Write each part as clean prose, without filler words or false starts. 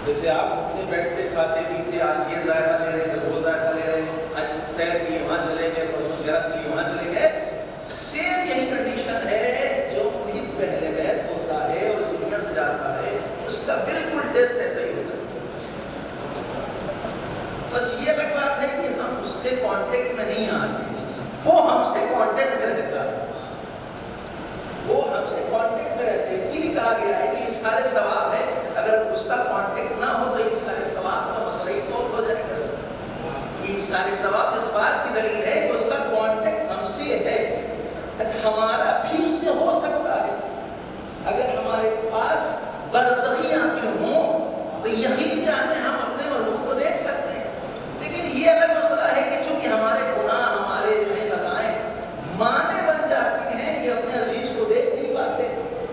جیسے آپ اپنے بیٹھتے کھاتے بس یہ الگ بات ہے کہ ہم اس سے کانٹیکٹ میں نہیں آتے، وہ ہم سے کانٹیکٹ میں رہتا ہے، وہ ہم سے کانٹیکٹ میں رہتے ہیں. اسی لیے کہا گیا ہے کہ یہ سارے ثواب ہے، اگر اس کا کانٹیکٹ نہ ہو تو یہ سارے ثواب کا مسئلہ ہی فوت ہو جائے گا. یہ سارے ثواب اس بات کی دلیل ہے کہ اس کا کانٹیکٹ ہم سے ہے. ہمارا بھی اس سے ہو سکتا ہے اگر ہمارے پاس برزخی آنکھیں ہوں تو یقین جانے ہم اپنے مرحوم کو دیکھ سکتے ہیں. لیکن یہ الگ مسئلہ ہے کہ چونکہ ہمارے گناہ، ہمارے خطائیں مانے بن جاتی ہیں کہ اپنے عزیز کو دیکھ نہیں پاتے.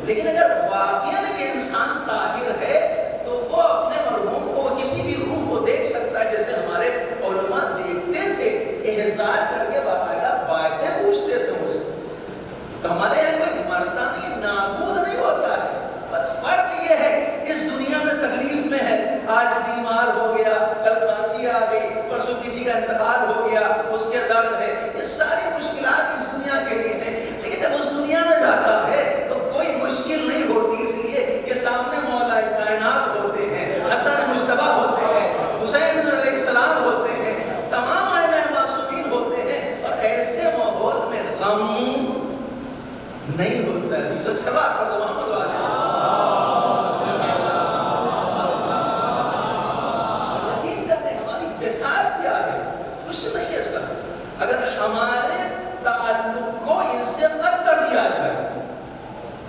لیکن اگر واقعاً کہ انسان طاہر ہے تو وہ اپنے مرحوم کو، وہ کسی بھی روح کو دیکھ سکتا ہے، جیسے ہمارے علماء دیکھتے تھے، احضار کر کے باقاعدہ باتیں پوچھتے تھے اس سے. تو ہمارے یہاں کوئی مرتا نہیں، نابود نہیں ہوتا ہے. بس فرق یہ ہے اس دنیا میں تکلیف میں ہے، آج بیمار ہو گیا، کل کھانسی آ گئی، پرسوں کسی کا انتقال ہو گیا، اس کے درد ہے. یہ ساری مشکلات اس دنیا کے لیے ہیں. لیکن جب اس دنیا میں جاتا ہے تو کوئی مشکل نہیں ہوتی، اس لیے کہ سامنے مولا کائنات ہوتے ہیں، حسن مجتبیٰ ہوتے ہیں، حسین علیہ السلام ہوتے ہیں، تمام ائمہ معصومین ہوتے ہیں. اور ایسے ماحول میں غم نہیں ہوتا ہے. سچ بات پڑھو محمد والے. یقین کرتے ہیں ہماری بساط کیا ہے، کچھ نہیں ہے اس کا. اگر ہمارے تعلق کو ان سے قطع کر دیا جائے،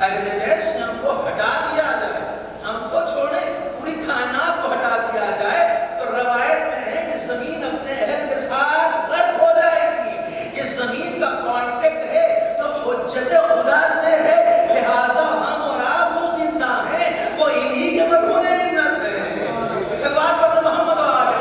اہل بیت سے ہم کو ہٹا دیا جائے، ہم کو چھوڑے پوری کائنات کو ہٹا دیا جائے، تو روایت میں ہے کہ زمین اپنے اہل کے ساتھ غرق ہو جائے گی. یہ زمین کا کانٹیکٹ ہے تو حجت خدا سے ہے، لہٰذا ہم اور آپ جو زندہ ہیں وہ انہی کے مرہون منت ہیں. صلوات پڑھو محمد و آل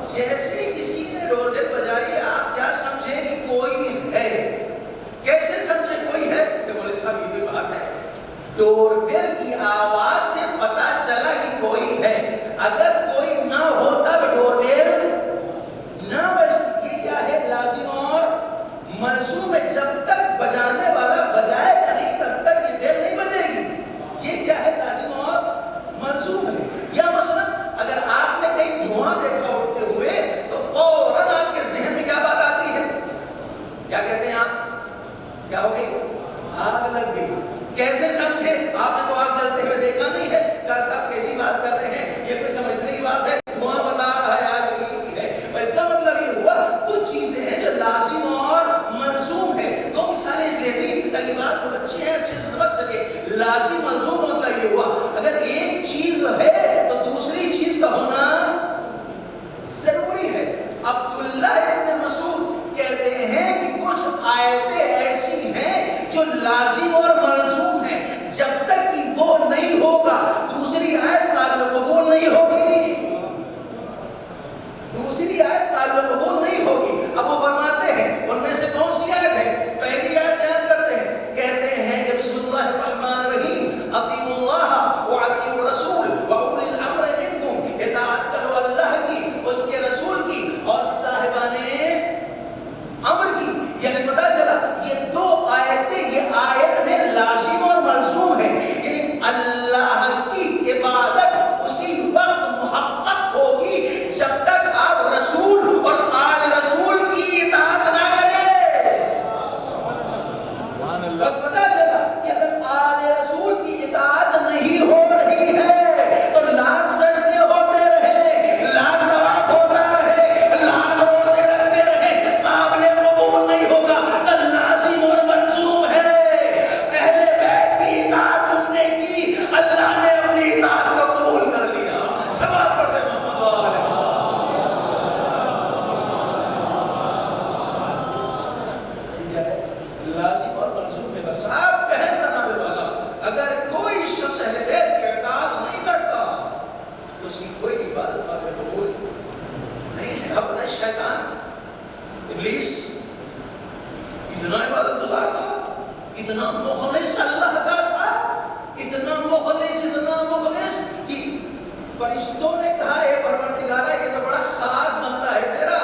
جیسے کسی نے ڈوربیل بجائی، آپ کیا سمجھیں کہ ابلیس اتنا عبادت گزار تھا، اتنا مخلص اللہ کا تھا، اتنا مخلص کہ فرشتوں نے کہا اے پروردگارہ یہ تو بڑا خاص بنتا ہے تیرا،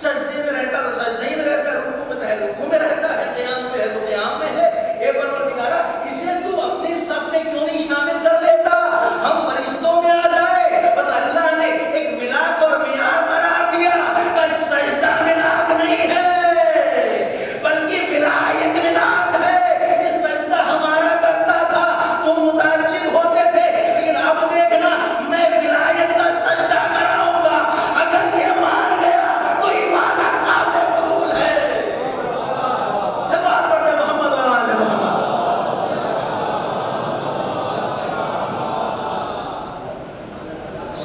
سجدے میں رہتا تو سجدے میں رہتا ہے، رکوع میں تو ہے رکوع میں رہتا ہے، قیام میں ہے تو قیام میں ہے، اے پروردگارہ اسے تو اپنے سب میں کیوں نہیں شامل کر لیتا، ہم فرشتوں میں آ جائے۔ بس اللہ نے ایک ملاک اور معیار قرار دیا کہ سجدہ ملاک نہیں ہے بلکہ ولایت ملاک ہے، یہ سجدہ ہمارا کرتا تھا تم متعجب ہوتے تھے، لیکن اب دیکھنا میں ولایت کا سجدہ کراؤں گا، اگر یہ مان گیا تو عبادت قابل قبول ہے۔ صلوات پڑھتے محمد و آل محمد۔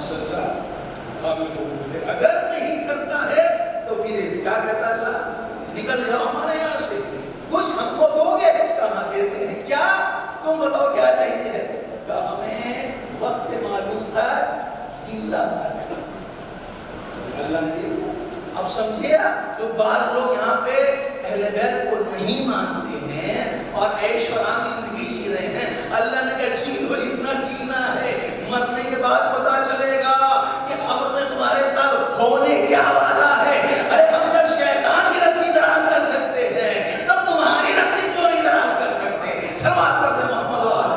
سجدہ قابل قبول ہے، اگر نہیں کرتا ہے تو پھر کیا کہتا اللہ، نکل جاؤ ہمارے یہاں سے، کچھ ہم کو دو گے، کہاں دیتے ہیں، کیا تم بتاؤ کیا چاہیے ہے، کہ ہمیں وقت معلوم تھا زندہ تھا، اللہ نے دے دیا۔ اب سمجھے جو بعض لوگ یہاں پہ اہل بیت کو نہیں مانتے ہیں اور عیش و آرام زندگی جی رہے ہیں، اللہ نے کہا جی لو، اتنا جینا ہے، مرنے کے بعد پتا چلے گا کہ قبر میں تمہارے ساتھ ہونے کیا والا ہے۔ ارے ہم جب شیطان کی رسی دراز کر سکتے ہیں تو تمہاری رسی کیوں نہیں دراز کر سکتے؟ صلوات پڑھتے محمد و آل۔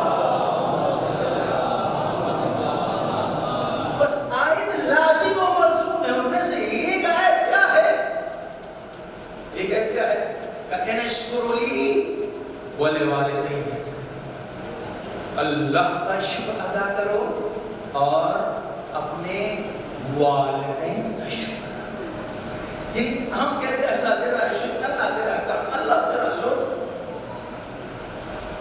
بس آیت لازم و ملزوم ہے، ان میں سے ایک آیت کیا ہے؟ ایک آیت کیا ہے؟ کہ اشکر لی ولوالدیک، اللہ کا شکر ادا کرو اور اپنے والدین کا شکر ادا کرو۔ یہ ہم کہتے ہیں اللہ تیرا شکر، اللہ تیرا کرم، اللہ تیرا لطف،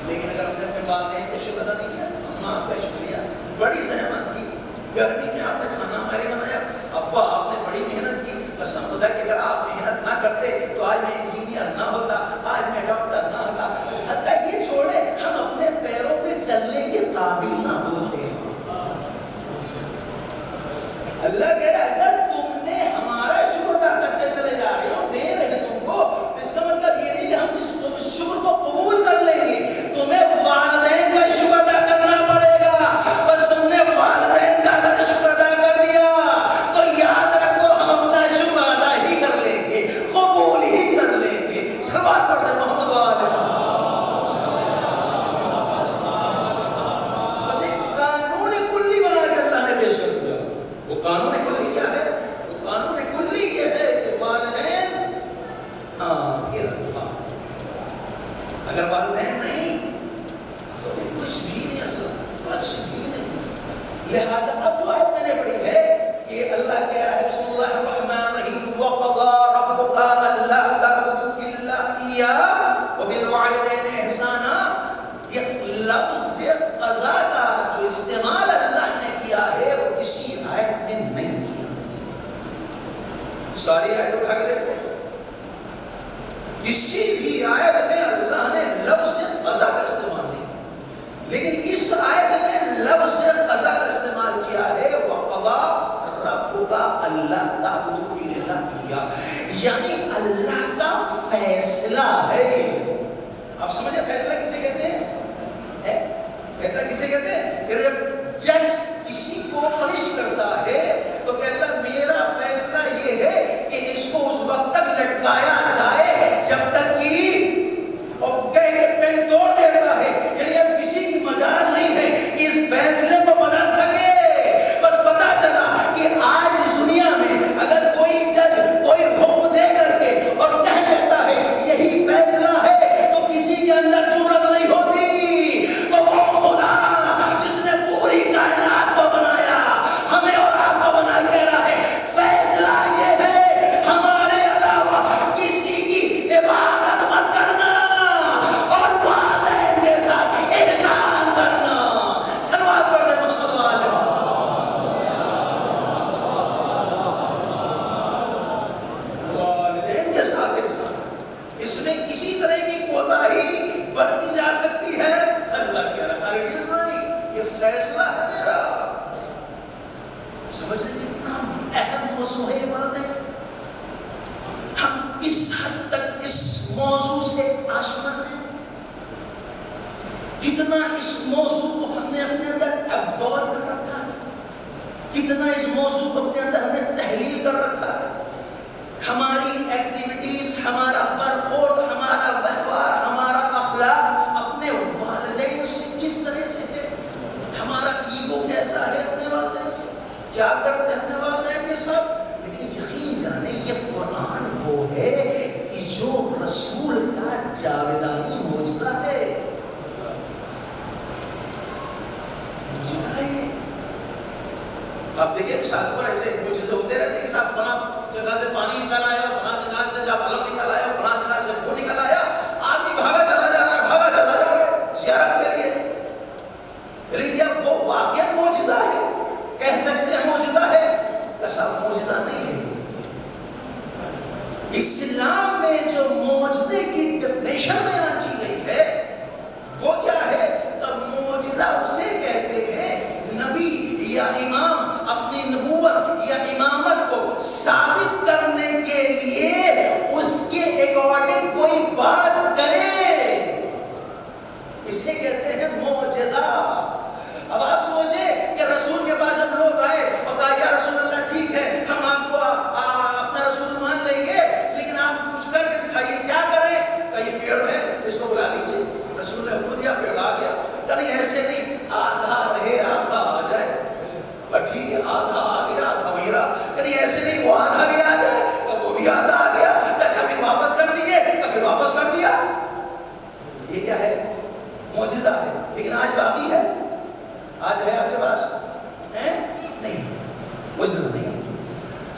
لیکن اگر ہم نے اپنے والدین کا شکر ادا نہیں کیا، ماں کا شکریہ، بڑی زحمت کی، گرمی میں آپ نے کھانا ہمارے بنایا، ابا آپ نے بڑی محنت کی، قسم خدا کہ اگر آپ محنت نہ کرتے تو آج میں انجینئر نہ ہوتا، آج میں ڈاکٹر نہ ہوتا، حتیٰ یہ چھوڑے ہم اپنے پیروں پہ چلنے کے قابل نہ ہوتے۔ اللہ کہہ رہا ہے اگر تم نے ہمارا شکر ادا کرتے چلے جا رہے ہو، دے رہے ہیں تم کو، اس کا مطلب یہ نہیں کہ ہم اس شکر کو قبول کر لیں گے، تمہیں والدین کا شکر ادا کرنا پڑے گا۔ بس تم نے والدین کا اگر شکر ادا کر دیا تو یاد رکھو ہم اپنا شکر ادا ہی کر لیں گے، قبول ہی کر لیں گے۔ صلوات پڑھتے محمد و آل محمد۔ بس ایک قانون کلی بنا کے اللہ نے پیش کر دیا، وہ قانون کلی کیا ہے؟ وہ قانون کلی یہ ہے کہ والدین یہ رکھا، اگر والدین نہیں تو کچھ بھی نہیں، اصل کچھ بھی نہیں۔ لہذا اب جو آیت میں نے پڑھی ہے کہ اللہ کہہ رہا ہے بسم اللہ الرحمن الرحیم وَقَضَىٰ رَبُّكَ أَلَّا تَعْبُدُوا إِلَّا إِيَّاهُ وَبِالْوَالِدَيْنِ إِحْسَانًا، یہ لفظ قضا کا جو استعمال اللہ نے کیا ہے وہ کسی آیت میں نہیں کیا۔ ساری آیت اٹھا کے دیکھتے ہیں، کسی بھی آیت میں اللہ نے لفظ قضا کا استعمال نہیں کیا، لیکن اس آیت میں لفظ قضا کا استعمال کیا ہے وَقَضَىٰ رَبُّكَ أَلَّا تَعْبُدُوا إِلَّا إِيَّاهُ، یعنی اللہ کا فیصلہ ہے۔ آپ سمجھے فیصلہ کسے کہتے ہیں؟ فیصلہ کسے کہتے ہیں؟ کہ جب جج کسی کو پنش کرتا ہے تو کہتا میرا فیصلہ یہ ہے کہ اس کو اس وقت تک لٹکایا جائے جب تک کہ، اور کہہ کے پین توڑ دیتا ہے، یعنی اب کسی کی مجال نہیں ہے کہ اس فیصلے کو بدل سکے۔ بس پتا چلا کہ آج اس دنیا میں اگر کوئی جج کوئی حکم دے کر کے اور کہہ دیتا ہے یہی فیصلہ ہے تو کسی کے اندر جرأت نہیں ہوتی، تو وہ خدا جس نے پوری کائنات کو بنایا، ہمیں اور آپ کو بنا کہہ رہا ہے فیصلہ یہ ہے ہمارے علاوہ کسی کی عبادت کس حد تک اس موضوع سے آشنا ہے، کتنا اس موضوع کو ہم نے اپنے اندر ایبزارب کر رکھا ہے، کتنا اس موضوع کو اپنے اندر ہم نے تحلیل کر رکھا ہے. ہماری ایکٹیویٹیز، ہمارا برخورد، ہمارا ویوہار، ہمارا اخلاق اپنے والدین سے کس طرح سے ہے، ہمارا ایگو کیسا ہے اپنے والدین سے، کیا کرتے ہیں اپنے والدین کے ساتھ. لیکن یقین جانے یہ قرآن وہ ہے کہ جو رسول کا جاودانی معجزہ ہے. معجزہ ہے یہ. آپ دیکھیں ساتھ پر ایسے معجزے ہوتے رہتے ہیں کہ صاحب فلاں جگہ سے پانی نکال آیا، فلاں جگہ سے جب علم نکال آیا، فلاں جگہ سے وہ نکال آیا. آدمی بھاگا چلا جا رہا ہے، بھاگا چلا جا رہا ہے زیارت کے لیے. لیکن کیا وہ واقعہ معجزہ ہے؟ کہہ سکتے ہیں معجزہ ہے؟ ایسا معجزہ نہیں ہے. اسلام میں جو معجزے کی ڈیفینیشن بیان کی گئی ہے وہ کیا ہے؟ تو معجزہ اسے کہتے ہیں نبی یا امام اپنی نبوت یا امامت کو ثابت کرنے کے لیے اس کے اکارڈنگ کوئی بات کرے، اسے کہتے ہیں معجزہ. اب آپ سوچیں کہ رسول کے پاس اب لوگ آئے اور کہا یا رسول اللہ ٹھیک ہے ہم آپ کو اپنا رسول مان لیں گے لیکن آپ کچھ کر کے دکھائیے، کیا کریں؟ کہ یہ پیڑ ہے اس کو بلا لیجیے. رسول نے حکم دیا، پیڑ آ گیا. کہ نہیں ایسے نہیں، آدھا رہے آدھا آ جائے. ٹھیک ہے آدھا آ گیا آدھا وہی رہا. کہ نہیں ایسے نہیں، وہ آدھا بھی آ جائے اور وہ بھی آدھا آ گیا. اچھا پھر واپس کر دیے، پھر واپس کر دیا. یہ کیا ہے؟ معجزہ ہے. لیکن آج باقی ہے، آج ہے آپ کے پاس ہے نہیں، معجزہ نہیں.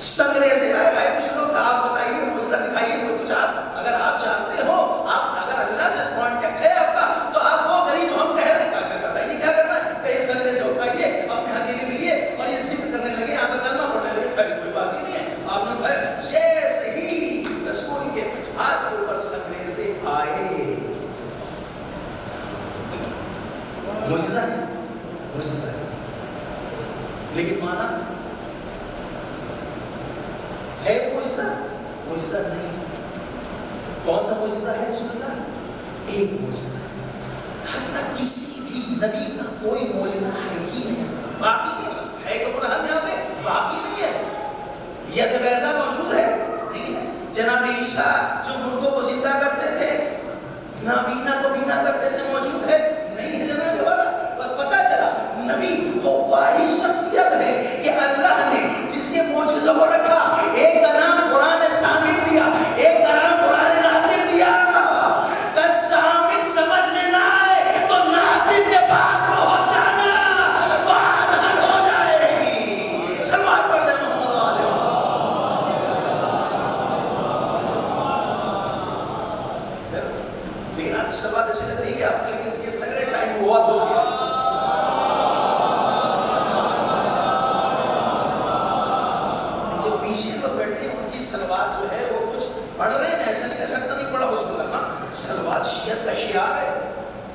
سنگرے سے آئے کچھ لوگ، آپ بتائیے معجزہ دکھائیے کوئی کچھ. آپ اگر آپ جانتے ہو، آپ اگر اللہ سے کانٹیکٹ ہے آپ کا تو آپ وہ کریے جو ہم کہہ رہے ہیں. بتائیے کیا کرنا ہے؟ کہ یہ سنگرے سے اٹھائیے، اپنے ہتھیلی میں لیے اور یہ ذکر کرنے لگے، یہاں تک کلمہ پڑھنے لگے. کوئی بات ہی نہیں ہے. آپ نے کہا جیسے ہی رسول کے ہاتھ کے اوپر سنگرے سے آئے، معجزہ ہے، معجزہ ہے. لیکن مانا ہے معجزہ؟ معجزہ نہیں ہے. کون سا معجزہ ہے رسول اللہ؟ ایک معجزہ. حتیٰ کسی بھی نبی کا کوئی معجزہ ہے ہی نہیں، باقی نہیں ہے. کہ قرآن یہاں پہ باقی نہیں ہے. ید بیضا موجود ہے نہیں ہے. جناب عیسیٰ جو مردوں کو زندہ کرتے تھے، نابینا کو بینا کرتے تھے، موجود ہے نہیں ہے جناب والا. بس پتا چلا نبی وہ واحد شخصیت ہے کہ اللہ نے جس کے معجزوں کو رکھا. ایک کا نام قرآن سامد دیا، ایک کا نام قرآن ناطق دیا. کہ سامد سمجھ میں نہ آئے تو ناطق کے پاس پہنچ جانا، بات حل ہو جائے گی. سلوات پڑھ دیں محمد علیہ. لیکن آپ سب بات ایسے لگ رہی ہے کہ آپ کس لگ رہے ٹائم بہت ہو گیا. پیچھے لوگ بیٹھے ان کی سلوات جو ہے وہ کچھ پڑھ رہے ہیں، ایسا نہیں کہہ سکتا نہیں پڑھا اس کو لگنا. سلوات شیعت کا شعار ہے،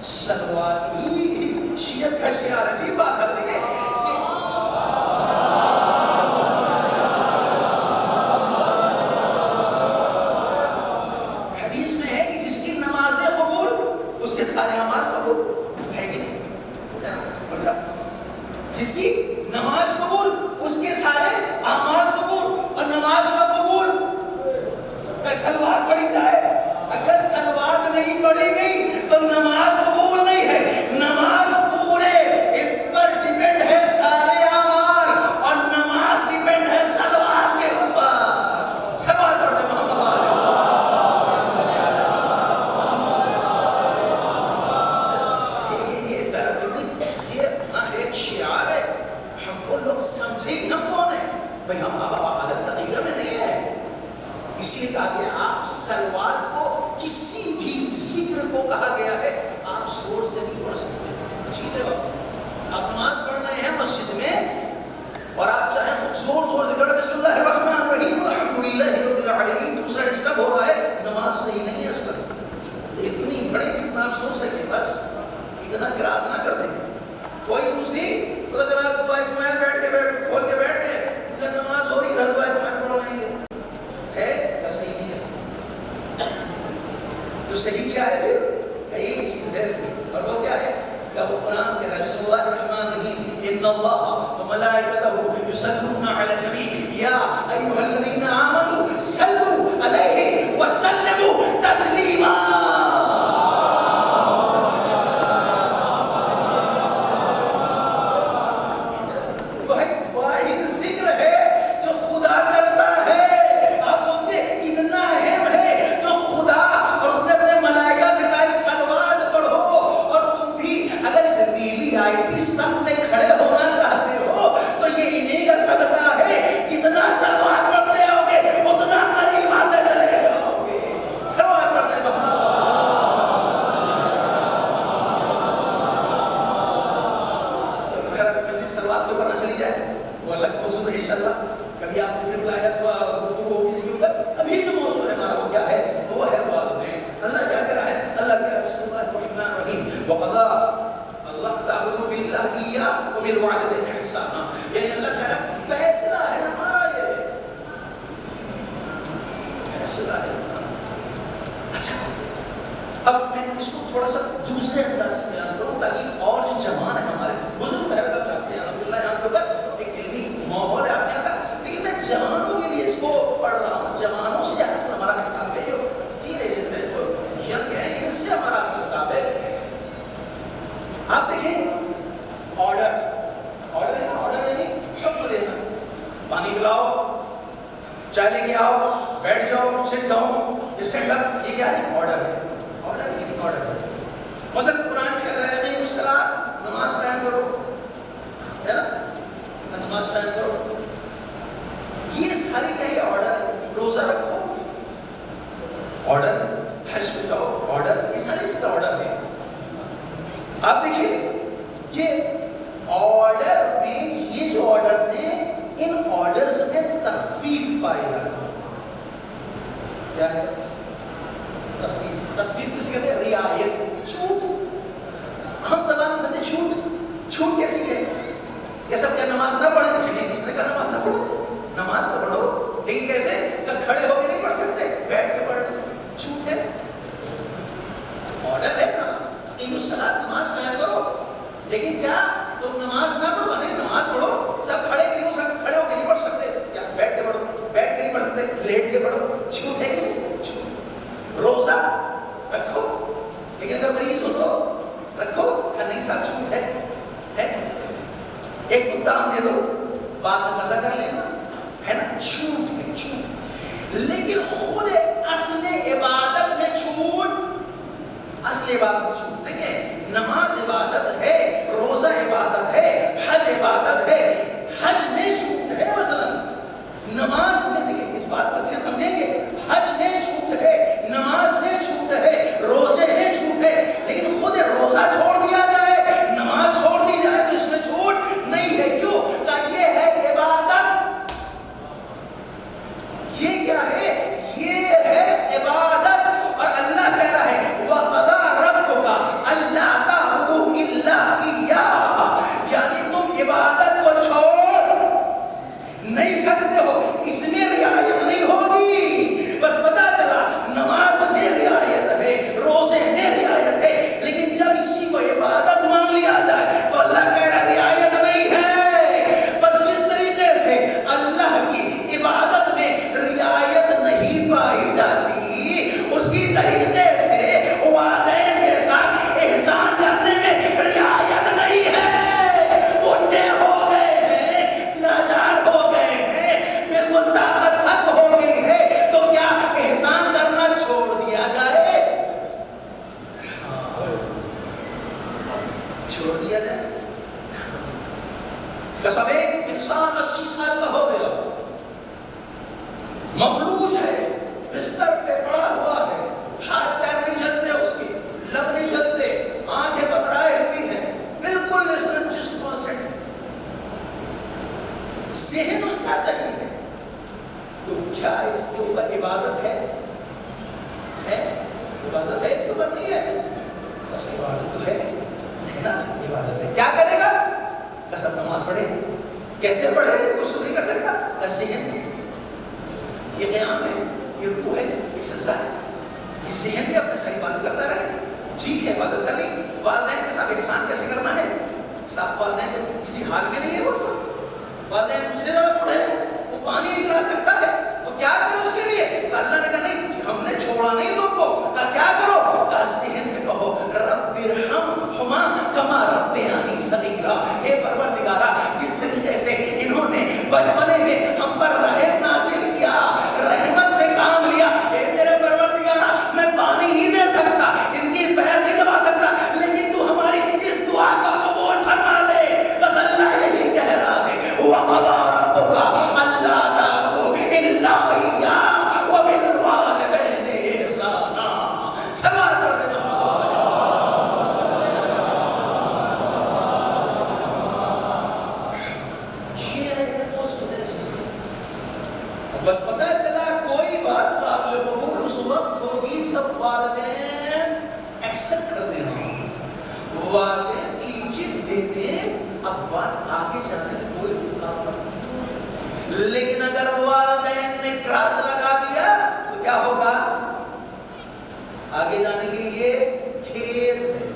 سلوات ہی شیعت کا شعار ہے. عجیب بات کرتے ہیں حدیث میں ہے کہ جس کی نمازیں قبول اس کے سارے اعمال قبول ہے کہ نہیں؟ جس کی نماز قبول اس کے سارے اعمال قبول. اور نماز کا قبول کہ سلوات پڑھی جائے. اگر سلوات نہیں پڑھی گئی تو نماز قبول نہیں ہے. نماز پورے ان پر ڈیپینڈ ہے سارے اعمال، اور نماز ڈیپینڈ ہے سلوات کے اوپر. سلوات پڑھتے محمد یہ اپنا ایک شعار ہے. ہم کو لوگ سمجھے کہ ہم کون ہیں بھائی. ہم عادت تغیرہ میں نہیں ہے. اس لیے کہا گیا آپ سلوات کو کسی بھی ذکر کو کہا گیا ہے آپ زور سے نہیں پڑھ سکتے. ٹھیک ہے آپ نماز پڑھ رہے ہیں مسجد میں اور آپ چاہیں زور سے پڑھیں بسم اللہ الرحمن الرحیم الحمدللہ رب العالمین. دوسرا ڈسٹرب ہو رہا ہے، نماز صحیح نہیں ہے اس پر. اتنی بڑی جتنا آپ سوچ سکیں بس اتنا کراس نہ کر دیں. کوئی دوسری تو جناب دعائے کمائل بیٹھ کے کھول کے بیٹھ گئے، نماز ہو رہی ادھر دعائے کمائل پڑھوائیں گے. ہے یا صحیح نہیں ہے؟ صحیح کیا ہے پھر یہی اسی طرح سے، اور وہ کیا ہے کہ وہ قرآن کہہ رہا ہے بسم اللہ الرحمن الرحیم ان اللہ وملائکتہ یصلون علی النبی یا ایھا الذین آمنوا صلوا علیہ وسلموا تسلیما. یہ قیام ہے، یہ رکوع ہے، یہ سجدہ ہے. ذہن میں اپنے ساری باتیں کرتا رہے. ٹھیک ہے عبادت کر لی, والدین کے ساتھ احسان کیسے کرنا ہے؟ ساتھ والدین تو کسی حال میں نہیں ہے, وہ سب والدین مجھ سے زیادہ بوڑھے ہیں, وہ پانی نہیں پلا سکتا ہے, تو کیا کرو اس کے لیے؟ اللہ نے کہا نہیں, ہم نے چھوڑا نہیں تم کو. کہا کیا کرو؟ کہا ذہن میں کہو رب ارحمہما کما ربیانی صغیرا, اے پروردگارا جس طریقے سے انہوں نے بچپنے میں ہم پر رحم نازل کیا, رحمت سے کام لیا, اے میرے پروردگارا میں پانی نہیں دے سکتا, ان کی پیر نہیں دبا سکتا, لیکن تو ہماری اس دعا کا قبول فرما لے. بس اللہ یہی کہہ رہا ہے وَقَضَىٰ رَبُّكَ أَلَّا تَعْبُدُوا إِلَّا إِيَّاهُ وَبِالْوَالِدَيْنِ إِحْسَانًا. سوال کر دے بس پتہ چلا کوئی بات قابل قبول اس وقت ہوگی جب والدین ایکسپٹ کر دے رہے ہیں, والدین ٹیچر دیتے, اب بات آگے جانے میں کوئی رکاوٹ نہیں. لیکن اگر والدین نے کراس لگا دیا تو کیا ہوگا؟ آگے جانے کے لیے کھیت ہے,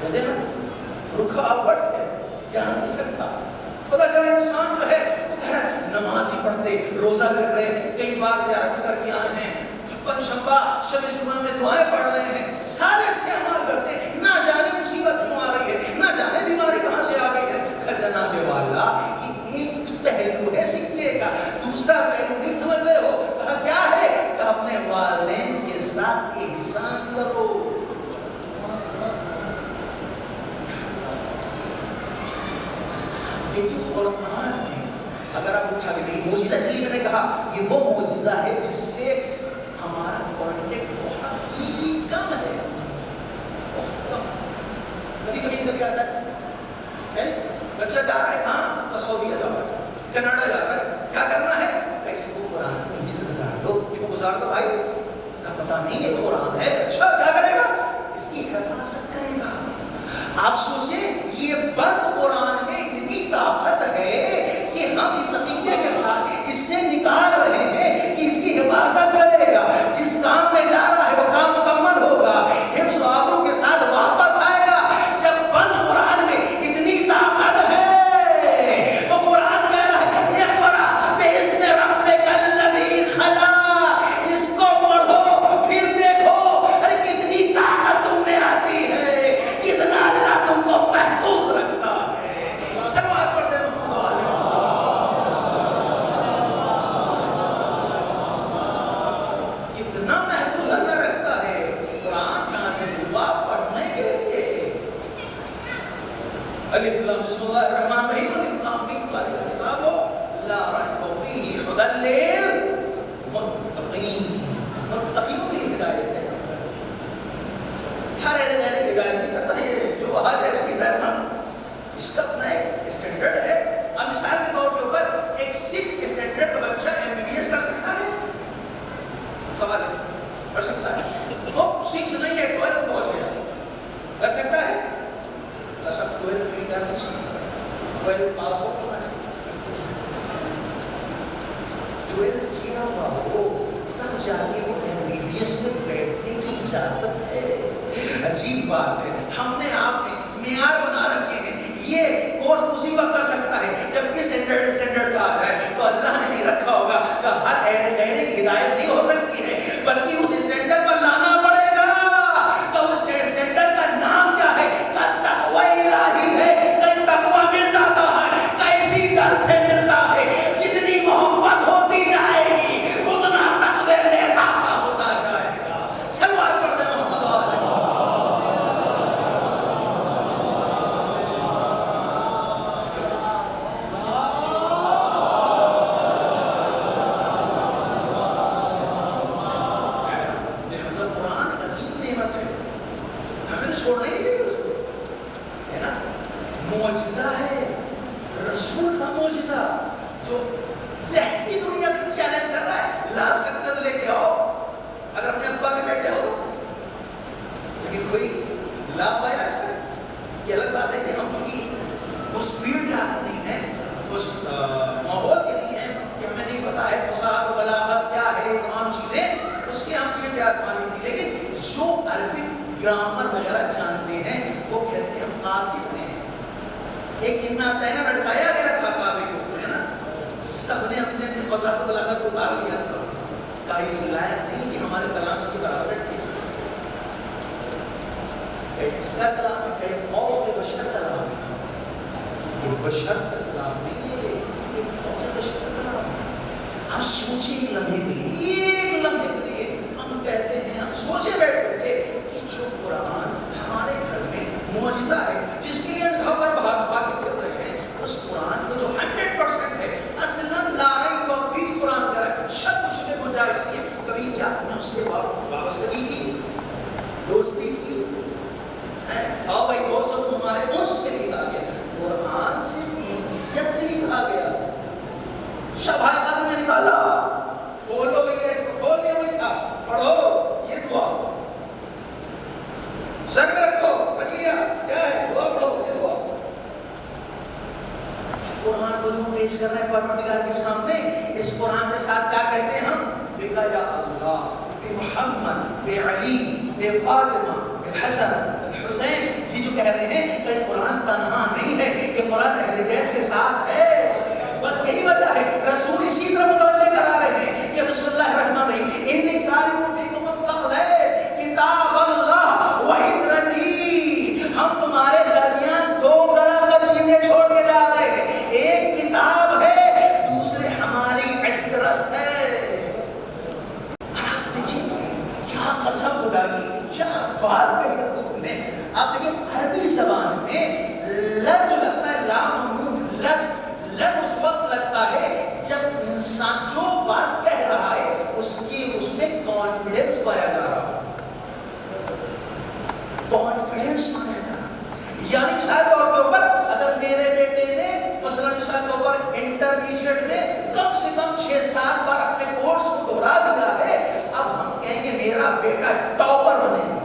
کہتے ہیں نا رکاوٹ ہے, جا نہیں سکتا. پتہ چلا انسان جو ہے وہ نماز ہی پڑھتے, روزہ کر رہے, کئی بار زیارت کر کے آئے ہیں, پنجشنبہ شب جمعہ میں دعائیں پڑھ رہے ہیں, سارے اچھے اعمال کرتے, نہ جانے مصیبت کیوں آ رہی ہے, نہ جانے بیماری کہاں سے آ گئی ہے. جناب والا یہ ایک پہلو ہے سکے کا, دوسرا پہلو نہیں سمجھ رہے ہو. کہا کیا ہے؟ کہ اپنے والدین کے ساتھ احسان کرو. دیکھیں قرآن میں اگر آپ اٹھا کے دیکھیں, معجزہ اس لیے میں نے کہا یہ وہ معجزہ ہے جس سے ہمارا کانٹیکٹ بہت ہی کم ہے, بہت کم. کبھی کبھی کبھی آتا ہے بچہ جا رہا ہے کہاں؟ سعودیہ جا رہا ہے, کینیڈا جا رہا ہے, کیا کرنا ہے؟ ایسے کو قرآن کی چیز گزار دو. کیوں گزار دو بھائی؟ کا پتہ نہیں یہ قرآن ہے. اچھا کیا کرے گا؟ اس کی حفاظت کرے گا. آپ سوچیں یہ بند قرآن میں اتنی طاقت ہے کہ ہم اس عقیدے کے ساتھ اس سے نکال رہے ہیں کہ اس کی حفاظت کرے گا, جس کام میں جا رہا ہے وہ کام مکمل ہوگا, حفظ و آبرو کے ساتھ واپس آئے گا. جب بند قرآن میں اتنی طاقت ہے تو قرآن کہہ رہا ہے اقرأ باسم ربک الذی خلق, اس کو پڑھو پھر دیکھو ارے کتنی طاقت تم میں آتی ہے, کتنا اللہ تم کو محفوظ رکھتا ہے. سلوات پڑھتے کتنا محفوظ اللہ رکھتا ہے. قرآن نازل ہوا پڑھنے کے لیے. الف لام بسم اللہ الرحمن الرحیم الف لام میم ذالک الکتاب لا ریب فیہ ھدی للمتقین. متقین کی ہدایت ہے, ہر ایک ہدایت نہیں کرتا ہے. جو آ جائے گا ہدایت نا, اس کا اپنا ایک اسٹینڈرڈ ہے. اب مثال کے طور کے اوپر ایک 6 اسٹینڈرڈ کا بچہ MBBS کر سکتا ہے؟ سوال ہے, کر سکتا ہے. وہ 6 نہیں ہے 12 پہنچ گیا, کر سکتا ہے؟ ایسا 12 نہیں کر نہیں سکتا, 12 پاس ہو ہونا سکتا. 12 کیا ہوا ہو تب جا کے وہ MBBS میں بیٹھنے کی اجازت ہے. عجیب بات ہے, ہم نے آپ نے معیار بنا رکھے ہیں. یہ کورس اسی وقت کر سکتا ہے جب اس اسٹینڈرڈ کا آ جائے. تو اللہ نے بھی رکھا ہوگا کہ ہر ایرے کی ہدایت نہیں ہو سکتی ہے, بلکہ اس اسٹینڈرڈ پر لانا پڑے گا. تو اس اسٹینڈرڈ کا نام کیا ہے؟ کہ تقوی الہی ہے. کہیں تقوی ملتا ہے, کیسی در سے ملتا ہے. جتنی محبت ہوتی جائے گی اتنا تقوی میں اضافہ ہوتا جائے گا. سلوات پڑھتے ہیں محمد گرامر وغیرہ جانتے ہیں وہ کہتے ہیں قاصد ہیں. ایک انا تینا لٹکایا گیا تھا کعبے کے اوپر ہے نا, سب نے اپنے اپنے فضا کو لا کر اتار لیا تھا, کہا اس لائق نہیں کہ ہمارے کلام اس کے برابر لٹکے. اس کا کلام ہے کہ فوق بشر کلام ہے, یہ بشر کا کلام نہیں ہے, یہ فوق بشر کا کلام ہے. ہم سوچیں ایک لمحے کے لیے ہم کہتے ہیں, ہم سوچے بیٹھ کر کے کہ جو قرآن ہمارے گھر میں معجزہ ہے جس کے لیے ہم خبر بھاگ کر رہے ہیں, اس قرآن کو جو 100% ہے اصلا لا ریب فیہ قرآن کا ہے, شک کچھ میں گنجائش نہیں ہے. کبھی کیا آپ نے اس سے وابستگی کی, دوستی کی ہے؟ آؤ بھائی دوستوں ہمارے انس کے لیے کہا گیا, قرآن سے انسیت کے لیے کہا گیا. شبائقات میں نکالا, بولو بھئی اس کو کھول لیا بھائی صاحب, پڑھو یہ دعا, سر میں رکھو, رکھ لیا, کیا ہے دعا پڑھو, یہ دعا. قرآن کو جو پیش کر رہے ہیں پروردگار کے سامنے, اس قرآن کے ساتھ کیا کہتے ہیں ہم, بکا یا اللہ بے محمد بے علی بے فاطمہ بے حسن حسین. یہ جو کہہ رہے ہیں کہ قرآن تنہا نہیں ہے, کہ قرآن اہل بیت کے ساتھ ہے. بس یہی وجہ ہے رسول اسی طرح متوجہ کرا رہے ہیں کہ بسم اللہ الرحمن الرحیم, انی طالب فیکم الثقلین کتاب اللہ وحکمتی. ہم تمہارے درمیان دو گراں چیزیں چھوڑ کے جا رہے ہیں, ایک کتاب ہے, دوسرے ہماری عطرت ہے. آپ دیکھیں کیا قسم خدا کی, کیا بات کہی رسول نے. آپ دیکھیں عربی زبان میں لگ جو لگتا ہے لام نون, لگ اس وقت لگتا ہے جب انسان جو بات کہہ رہا ہے اس میں کانفیڈنس پایا جا رہا ہے, کانفیڈنس پایا جا رہا ہے. یعنی مثال طور کے اوپر اگر میرے بیٹے نے مثلا مثال کے اوپر انٹرمیڈیٹ میں کم سے کم 6-7 بار اپنے کورس کو دہرا دیا ہے, اب ہم کہیں گے میرا بیٹا ٹاپر بنے گا,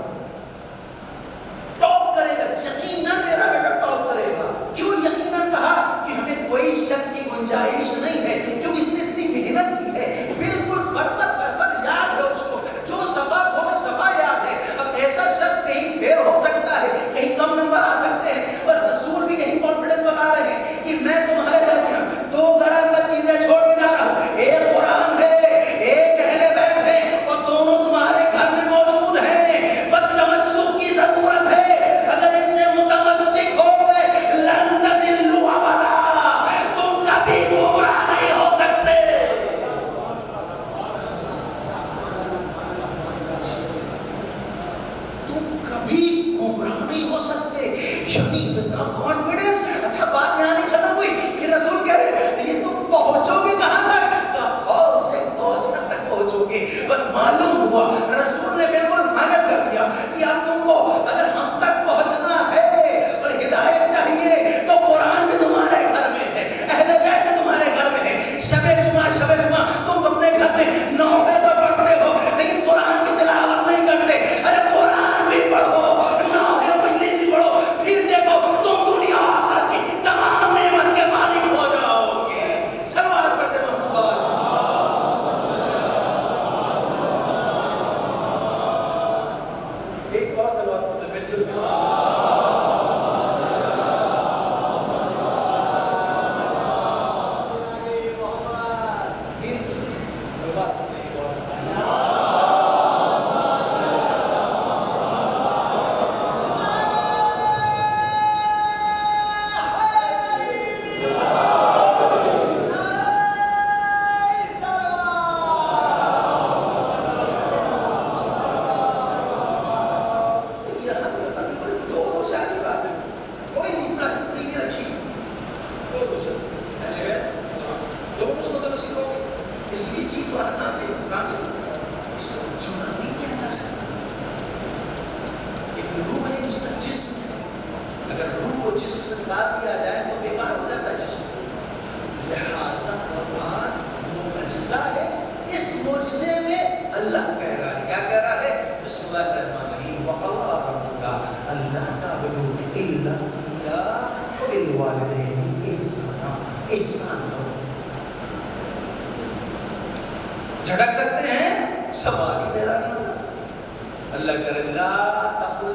ٹاپ کرے گا, یقیناً میرا بیٹا ٹاپ کرے گا. کیوں یقیناً کہا کہ ہمیں کوئی شک کی گنجائش نہیں ہے, کیونکہ اس نے اتنی محنت کی ہے, بالکل پرفیکٹ یاد ہے اس کو, جو صفا بہت صفا یاد ہے. اب ایسا شخص کہیں فیل ہو سکتا ہے, کہیں کم نمبر آ سکتے ہیں, پر رسول بھی یہی کانفیڈنس بتا رہے ہیں کہ میں تمہارے درمیان دو گرم کا چیزیں چھوڑ کے جا رہا ہوں, ایک قرآن ہے, ایک اہل بیت ہے, اور دونوں تمہارے گھر میں موجود ہیں. تمسک کی ضرورت ہے, اگر ان سے متمسک ہو گئے لن تزلوا ابدا, تم کبھی گمراہ نہیں ہو سکتے. تم کبھی گمراہ نہیں ہو سکتے. یعنی اتنا کانفیڈنس. اچھا بات یہاں نہیں ختم ہوئی کہ رسول کہہ رہے ہیں یہ تم پہنچو گے کہاں تک, اور سے کوثر تک پہنچو گے. بس معلوم ہوا رسول نے بالکل فائنل کر دیا کہ اب تم کو اگر ہم تک پہنچنا ہے اور ہدایت چاہیے تو قرآن بھی تمہارے گھر میں ہے, اہل بیت بھی تمہارے گھر میں ہے. شب جمعہ تم اپنے گھر میں 9 ہے تو پڑھتے ہو, لیکن قرآن کی تلاوت نہیں کرتے. ارے قرآن بھی پڑھو, 9 ہے مجلس بھی پڑھو, پھر دیکھو تم دنیا آخرت کی تمام نعمت کے مالک ہو جاؤ گے. سلوات پڑھتے محمد. ایک اور سلوات پڑھتے بالکل جھٹک سکتے ہیں, سوال ہی پیدا نہیں ہوتا. اللہ کرے لا تقل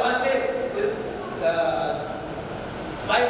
5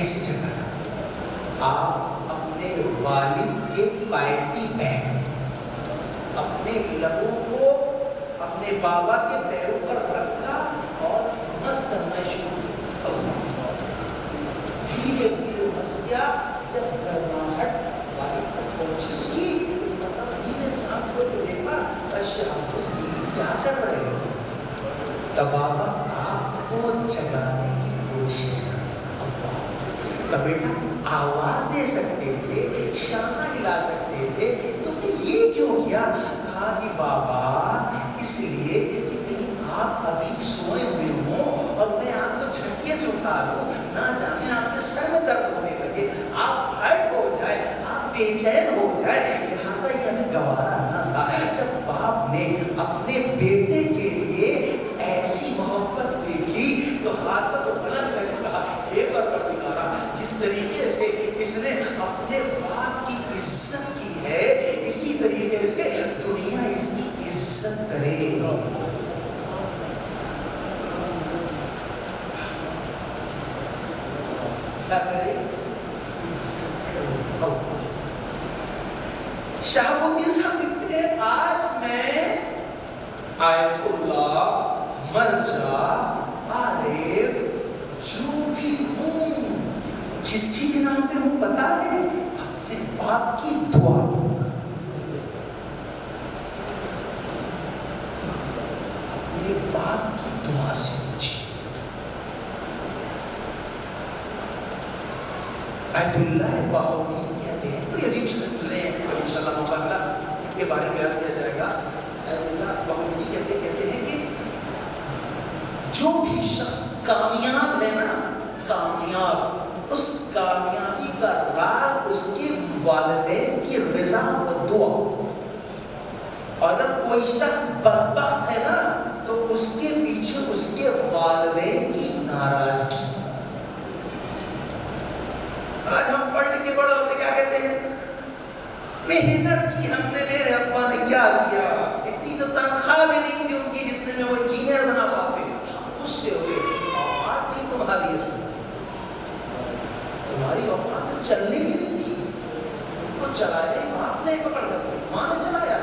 کیسے جگایا؟ آپ اپنے والد کے پایتی پیر، اپنے لبوں کو اپنے بابا کے پیروں پر رکھا اور مس کرنا شروع کیا۔ دھیرے دھیرے مس کیا، جب گرماہٹ والد تک پہنچی اس کی، دھیرے سے آپ کو دیکھا، اشیاء کو کیا کر رہے ہو؟ تب بابا آپ کو جگانے کی کوشش کر رہے، بیٹا آواز دے سکتے تھے، شانہ ہلا سکتے تھے، تو یہ کیوں کیا؟ کہا کہ بابا اس لیے کہ کہیں آپ ابھی سوئے ہوئے ہوں اور میں آپ کو جھٹکے سے اٹھا دوں، نہ جانے آپ کے سر میں درد ہونے لگے، آپ ہائٹ ہو جائے، آپ بے چین ہو جائے، لہٰذا یہ ہمیں گوارا نہ تھا۔ جب باپ نے اپنے بیٹے کے لیے ایسی محبت دیکھی تو ہاتھ کو بلند کر کے کہا، اے پروردگارا، جس طریقے سے اس نے اپنے باپ کی عزت کی ہے، اسی طریقے سے دنیا اس کی عزت کرے۔ کیا کرے؟ عزت کرے۔ شہاب الدین صاحب لکھتے ہیں، آج میں آیت اللہ، مرجع، عارف، جو بھی ہوں، جس کی کے نام پہ ہوں، پتا ہے اپنے باپ کی دعا دوں گا، اپنے باپ کی دعا سے پوچھیں۔ آیت اللہ بہاؤالدین کہتے ہیں، بڑی عظیم چیزیں گزرے ہیں، انشاءاللہ مقابلہ کے بارے میں بیان کیا جائے گا۔ آیت اللہ بہاؤالدین کہتے ہیں کہ جو بھی شخص کامیاب ہے نا، کامیاب، اس کامیابی کا راز اس کے والدین کی رضا و دعا، اور اگر کوئی شخص بدبخت ہے نا تو اس کے پیچھے اس کے والدین کی ناراضگی۔ آج ہم پڑھ لکھ کے بڑے ہوتے کیا کہتے ہیں؟ محنت کی ہم نے، میرے ابا نے کیا کیا، اتنی تو تنخواہ بھی نہیں تھی ان کی جتنے میں وہ انجینئر بنا پاتے، ہم اس سے ہوئے، اوقات نہیں تمہاری اس میں، تمہاری اوقات تو چلنے کی نہیں تھی، ان کو چلایا باپ نے پکڑ کر، ماں نے چلایا۔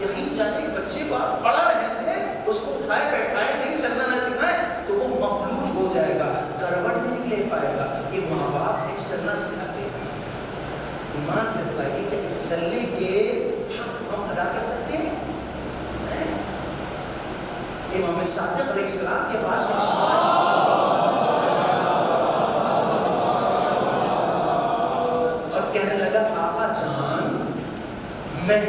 یقین جانے بچے کو آپ پڑھا رہے تھے، اس کو اٹھائے بیٹھائے نہیں چلنا نہ سکھائے تو وہ مفلوج ہو جائے گا، کروٹ بھی نہیں لے پائے گا۔ یہ ماں باپ نے چلنا سکھاتے ہیں۔ ایمان سے بتائیے کہ اس چلنے کے ہم ادا کر سکتے ہیں؟ امام صادق علیہ السلام کے پاس اور کہنے لگا، آقا جان، میں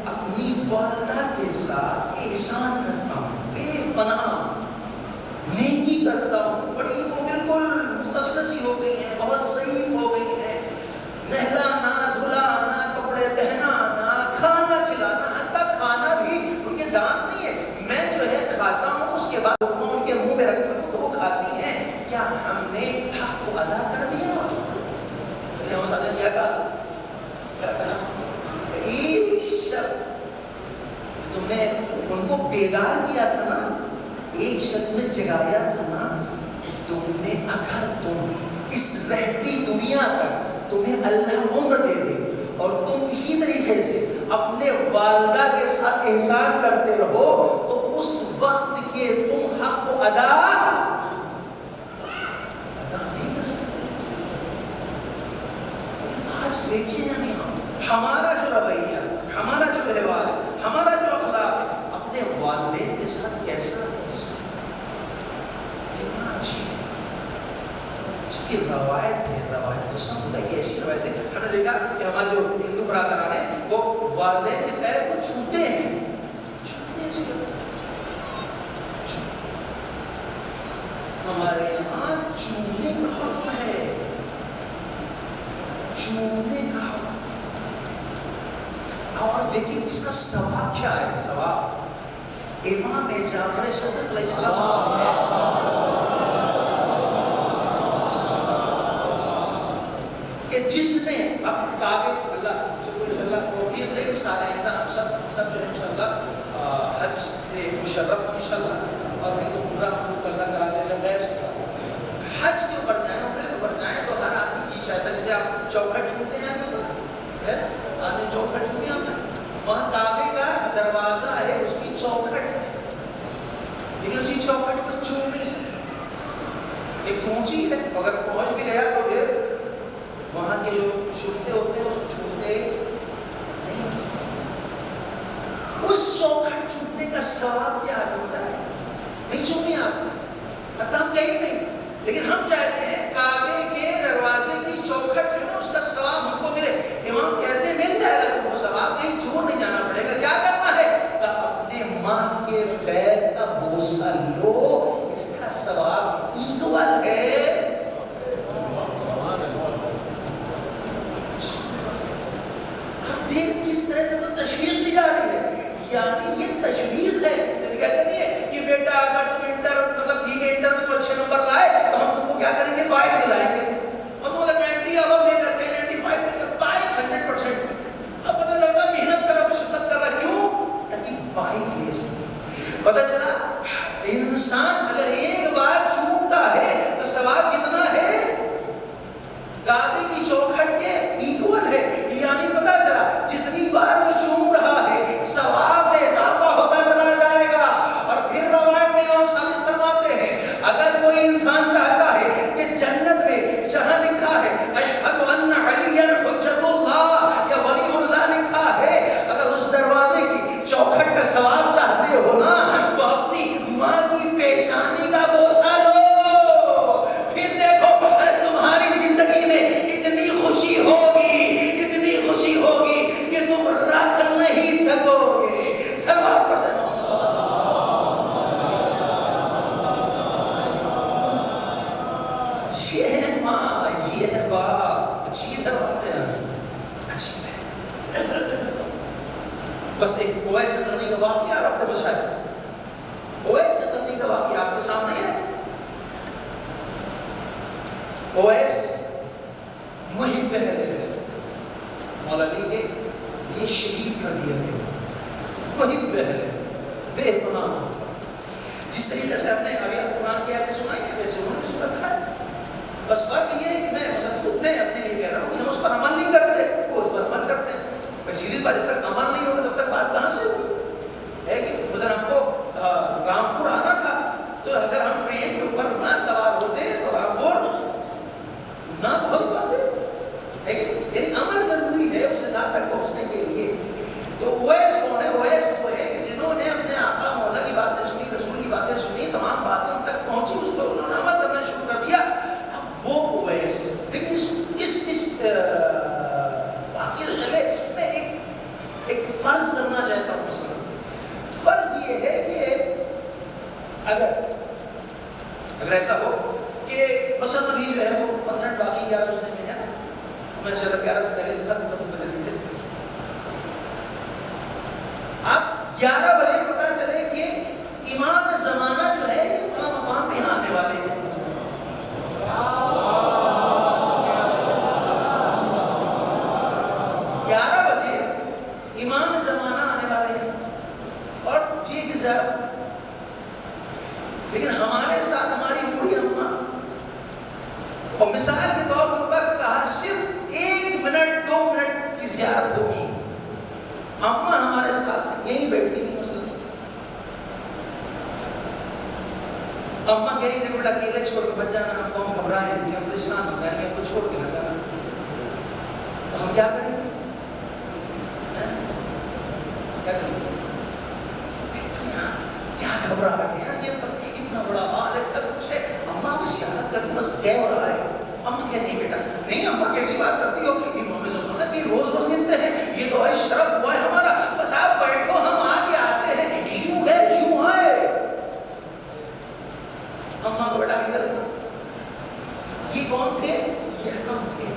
اپنی والدہ کے ساتھ احسان کرتا ہوں، بے پناہ نیکی کرتا ہوں، بڑی وہ بالکل مختصر سی ہو گئی ہیں، بہت ضعیف ہو گئی ہیں، نہلانا، دھلانا، کپڑے پہنانا، کھانا کھلانا، حتیٰ کھانا بھی ان کے دانت نہیں ہے، میں جو ہے کھاتا ہوں، اس کے بعد ان کے منہ میں رکھتا ہوں تو وہ کھاتی ہیں، کیا ہم نے حق کو ادا کر دیا؟ امام صادق کیا کہا؟ ایک شخص تم نے ان کو بیدار کیا تھا نا، ایک شخص نے جگایا تھا نا، تم نے، اگر تم اس رہتی دنیا تک تمہیں اللہ عمر دے دے اور تم اسی طریقے سے اپنے والدہ کے ساتھ احسان کرتے رہو تو اس وقت کے تم حق کو ادا نہیں کر سکتے۔ آج دیکھیے یعنی ہمارا جو رویہ، ہمارا جو ویوہار ہے، ہمارا جو اخلاق ہے اپنے والدین کے ساتھ کیسا ہے، کتنا اچھی ہے۔ یہ روایت ہے، روایت تو سب کا ایسی روایت ہے۔ ہم نے دیکھا کہ ہمارے جو ہندو برادران ہیں وہ والدین کے پیر کو چھوتے ہیں، چھوتے ہیں، ہمارے یہاں چومنے کا حکم ہے، چومنے کا حکم۔ اور دیکھیں اس کا ثواب کیا ہے، ثواب امام جعفر صادق علیہ السلام کہ جس نے اب کعبے، اللہ انشاءاللہ توفیق دے، سارے ہم سب جو ہے انشاءاللہ حج سے مشرف انشاءاللہ، اور نہیں تو عمرہ ہم لوگ اللہ کراتے ہیں، جب غیر سے حج کے اوپر جائیں، عمرے کے اوپر جائیں تو ہر چوکھٹ چھوٹتے ہیں آدمی چوکھٹ چھوٹے آتا ہے. وہاں کعبے کا دروازہ ہے, اس کی چوکھٹ ہے, لیکن اسی چوکھٹ کو چھو نہیں سکتے. ایک اونچی ہے, اگر پہنچ بھی گیا تو پھر وہاں کے جو چھوٹے ہوتے ہیں اس کو چھوٹتے نہیں. اس چوکھٹ چھوٹنے کا ثواب کیا ہوتا ہے؟ نہیں چھوٹی آپ حتیٰ ہم کہیں نہیں, لیکن ہم چاہتے ہیں کعبے کے دروازے کی چوکھٹ جو ہے اس کا ثواب ہم کو ملے. امام کہتے ہیں مل جائے گا تم کو ثواب, کہیں چھوڑ نہیں جانا پڑے گا. کیا کرنا ہے؟ اپنے ماں کے پیر کا بوسہ لو, اس کا ثواب ایکول ہے. کس طرح سے تو تشویق دی جا رہی ہے, یعنی یہ تشویق ہے. جیسے کہتے نہیں ہے کہ بیٹا اگر تم انٹر میں کو اچھے نمبر لائے تو ہم تم کو کیا کریں گے, بائک دلائیں گے. اور تم اگر 90 ابو لے کر کے 95 لے کر بائک 100%. اب پتہ لگا محنت کر رہا, مشقت کر رہا, کیوں؟ تاکہ بائک لے سکے. پتہ چلا انسان اگر ایک بار چومتا ہے تو ثواب کتنا ہے؟ کعبے کی چوکھٹ کے ایکول ہے. یعنی پتہ چلا جتنی بار وہ چوم رہا ہے ثواب میں اضافہ ہوتا چلا جائے گا. اور پھر روایت میں امام صادق فرماتے ہیں اگر کوئی انسان چاہتا ہے کہ جنت میں جہاں لکھا ہے اشہد ان علی حجت اللہ یا ولی اللہ لکھا ہے, اگر اس دروازے کی چوکھٹ کا ثواب چاہتے ہو نا تو اپنی ماں کی پیشانی کا بوسہ لو. پھر دیکھو تمہاری زندگی میں اتنی خوشی ہوگی کہ تم رکھ نہیں سکو گے. ثواب پڑھ دینا. یہ ہے ماں, یہ ہے باپ. اچھی ہے بات ہے, اچھی ہے. بس ایک اویس کرنے کا واقعہ آپ کو بچائے. اویس کرنے کا واقعہ آپ کے سامنے ہے. اویس محب ہے, مولا علی کے یہ شہید کر دیا گیا. محب ہے, بے پناہ. جس طریقے سے ہم نے ابھی قرآن کی آیت سنائی ہے ویسے انہوں نے سن رکھا ہے. بس فرق یہ ہے کہ میں مثلا خود نے اپنے لیے کہہ رہا ہوں کہ ہم اس پر عمل نہیں کرتے, وہ اس پر عمل کرتے ہیں. میں سیدھی بات, جب تک عمل نہیں ہوگا تب تک بات کہاں سے ہوگی؟ ہے کہ مثلا ہم کو رامپور آنا تھا تو اگر ہم ٹرین کے اوپر نہ سوار ہوتے تو رامپور نہ پہنچ پاتے. ہے کہ یعنی عمل ضروری ہے اس جگہ تک پہنچنے کے لیے. تو اویس کون ہے؟ اویس وہ ہے کہ جنہوں نے اپنے آقا مولا کی باتیں سنی, رسول کی باتیں سنی, تمام باتیں ان تک پہنچی, اس پر انہوں نے عمل کرنا شروع کر دیا. اب وہ اویس لیکن اس واقعے سے پہلے میں ایک فرض کرنا چاہتا ہوں. مثلا فرض یہ ہے کہ اگر ایسا ہو کہ مثلا ابھی جو ہے وہ 15 باقی 11 بجنے میں ہے نا, میں شاید 11 سے پہلے لکھا دوں گا جلدی سے. آپ 11 بجے پتہ چلے کہ امام زمانہ جو ہے یہ فلاں مقام پہ آنے والے ہیں. 11 بجے امام زمانہ آنے والے ہیں اور یہ گزار. لیکن ہمارے ساتھ ہماری بوڑھی اماں, اور مثال کے طور کے اوپر کہا صرف 1 منٹ 2 منٹ کی زیارت ہوگی, اماں ہمارے ساتھ یہیں بیٹھی نہیں. مثلا اماں کہیں کہ بیٹا اکیلے چھوڑ کے بچ جانا, ہم کو گھبرائیں گے, ہم پریشان ہو جائیں گے, ہم کو چھوڑ کے نہ جانا. تو ہم کیا کریں گے؟ کیا گھبراہٹ ہے, یہ اتنا بڑا حال ہے, سب کچھ ہے, اماں کو زیارت کر بس کہہ ہو رہا ہے. اماں کہہ نہیں بیٹا نہیں, اماں کیسی بات کرتی ہو, امام زمانہ کی روز روز ملتے ہیں, یہ تو شرف ہوا ہے ہمارا, بس آپ بیٹھو ہم آگے آتے ہیں, کیوں گئے کیوں آئے. اماں کو بیٹا ادھر, یہ کون تھے؟ یہ ہم تھے.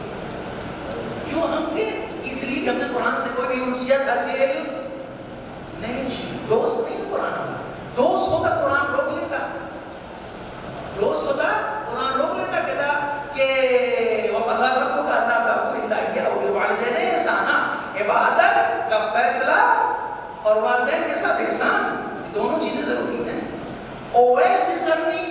کیوں ہم تھے؟ اس لیے کہ ہم نے قرآن سے کوئی بھی انسیت حاصل نہیں کی. دوست نہیں قرآن, دوست ہوتا قرآن روک لیتا, دوست ہوتا قرآن روک لیتا. کہتا کہ وَقَضَىٰ رَبُّكَ أَلَّا تَعْبُدُوا إِلَّا إِيَّاهُ وَبِالْوَالِدَيْنِ إِحْسَانًا. عبادت کا فیصلہ اور والدین کے ساتھ احسان, یہ دونوں چیزیں ضروری ہیں. اویس قرنی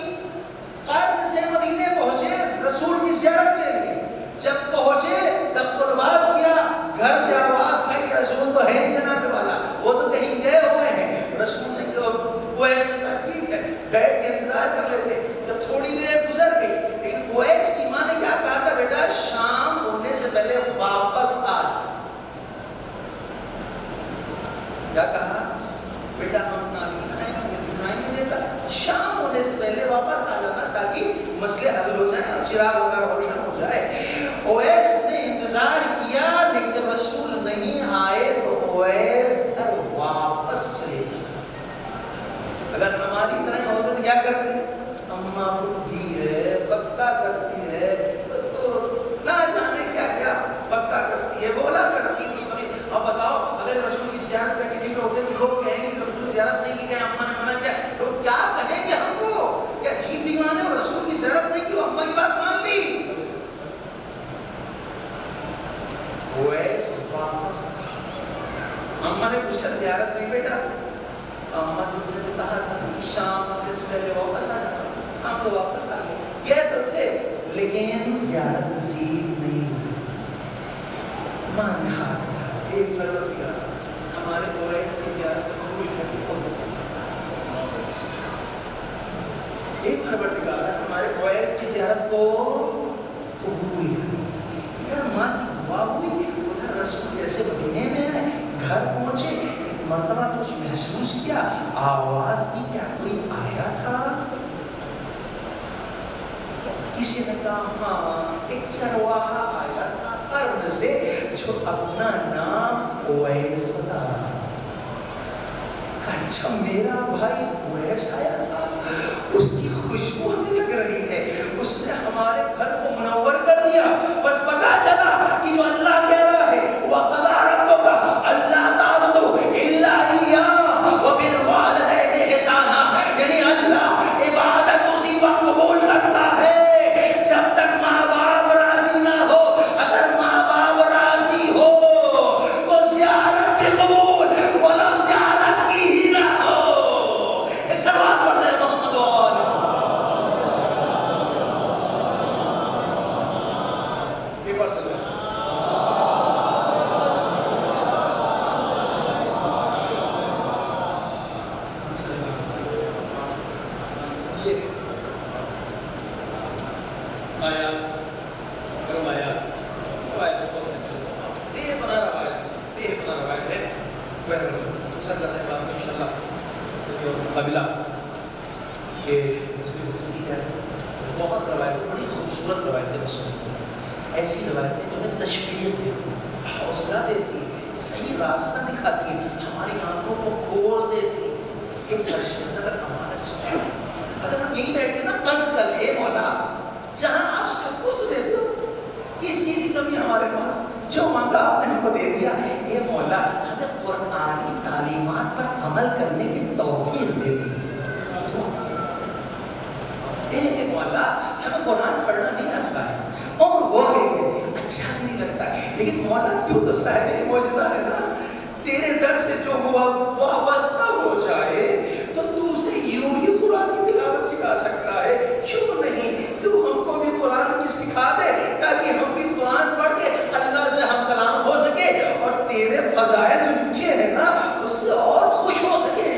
قرن سے مدینے پہنچے رسول کی زیارت کے لیے. جب پہنچے تقلبات کیا، گھر سے آواز آئی کہ رسول تو ہے نہیں جناب والا، وہ تو کہیں گئے ہوئے ہیں. رسول نے وہ ایسے کہا ٹھیک ہے بیٹھ کے انتظار کر لیتے. جب تھوڑی دیر گزر گئی لیکن اویس کی ماں نے کیا کہا تھا، بیٹا شام ہونے سے پہلے واپس آ جا. کیا کہا بیٹا ہم نابینا ہیں، ہمیں دکھائی نہیں دیتا، شام ہونے سے پہلے واپس آ جانا تاکہ مسئلے حل ہو جائیں اور چراغ وغیرہ روشن ہو جائے. اویس نے انتظار کیا لیکن جب رسول نہیں آئے تو اویس گھر واپس چلے گئے. اگر ہماری طرح ہوتے تو کیا کرتے، اماں بڈھی ہے پکا کرتی ہے تو نہ جانے کیا کیا پکا کرتی ہے، بولا کرتی ہے. اب بتاؤ اگر رسول کی زیارت کر کے نہیں ہوتے تو لوگ کہیں گے کہ رسول کی زیارت نہیں کی گئے، اماں نے منع کیا، لوگ کیا کہیں گے ہم کو کہ عجیب دیوانے اور رسول کی زیارت نہیں کی، اماں کی بات مان لی. اویس واپس اماں نے پوچھا زیارت نہیں بیٹا، اماں تم نے تو کہا تھا کہ شام ہونے سے پہلے واپس آ جانا، ہم تو واپس آ گئے تو تھے لیکن زیارت نصیب نہیں ہوئی. ماں نے ہاتھ اٹھا ایک پروردگار ہمارے اویس کی زیارت قبول کر کے ایک پروردگار ہمارے اویس کی زیارت کو قبول کر. یار ماں کی دعا ہوئی، ادھر رسول جیسے مدینے میں آئے، گھر پہنچے، ایک مرتبہ کچھ محسوس کیا، آواز دی، کیا کوئی آیا تھا؟ کسی نے کہا ہاں ایک چرواہا آیا تھا ارض سے جو اپنا نام اویس بتا رہا تھا. اچھا میرا بھائی اویس آیا تھا، اس کی خوشبو ہمیں لگ رہی ہے، اس نے ہمارے گھر کو منور کر دیا. بس پتا چلا کہ جو اللہ کہہ رہا ہے وَقَضَىٰ رَبُّكَ أَلَّا تَعْبُدُوا إِلَّا إِيَّاهُ وَبِالْوَالِدَيْنِ إِحْسَانًا. یعنی اللہ عبادت اسی وقت قبول کرتا ہے جب تک ماں باپ راضی نہ ہو. اگر ماں باپ راضی ہو تو زیارت بھی قبول، ورنہ زیارت کی ہی نہ ہو. ایک سوال پڑھتے ہیں محمد والا قبیلہ کہ بہت روایتیں، بڑی خوبصورت روایتیں سنتی، ایسی روایتیں جو ہمیں تشویق دیتی، حوصلہ دیتی، صحیح راستہ دکھاتی، ہماری آنکھوں کو کھول دیتی. ایک فرشت اگر ہمارا سنا، اگر ہم یہی بیٹھ کے نا قصد کر لیں مولا جہاں آپ سب کچھ دیتے ہو، کس چیز کی کمی ہمارے پاس، جو مانگا آپ نے ہم کو دے دیا. اے مولا ہمیں قرآنی تعلیمات پر عمل کرنے کی توفیق دے دی. اے مولا ہمیں قرآن پڑھنا نہیں آتا ہے اور وہ اچھا نہیں لگتا ہے، لیکن مولا تو صاحب معجزہ ہے نا، تیرے در سے جو وابستہ ہو جائے تو تو اسے یوں ہی قرآن کی تلاوت سکھا سکتا ہے. کیوں نہیں تو ہم کو بھی قرآن کی سکھا دے تاکہ ہم بھی قرآن پڑھ کے اللہ سے ہم کلام ہو سکے اور تیرے فضائل جو لکھے ہیں نا اس سے اور خوش ہو سکے.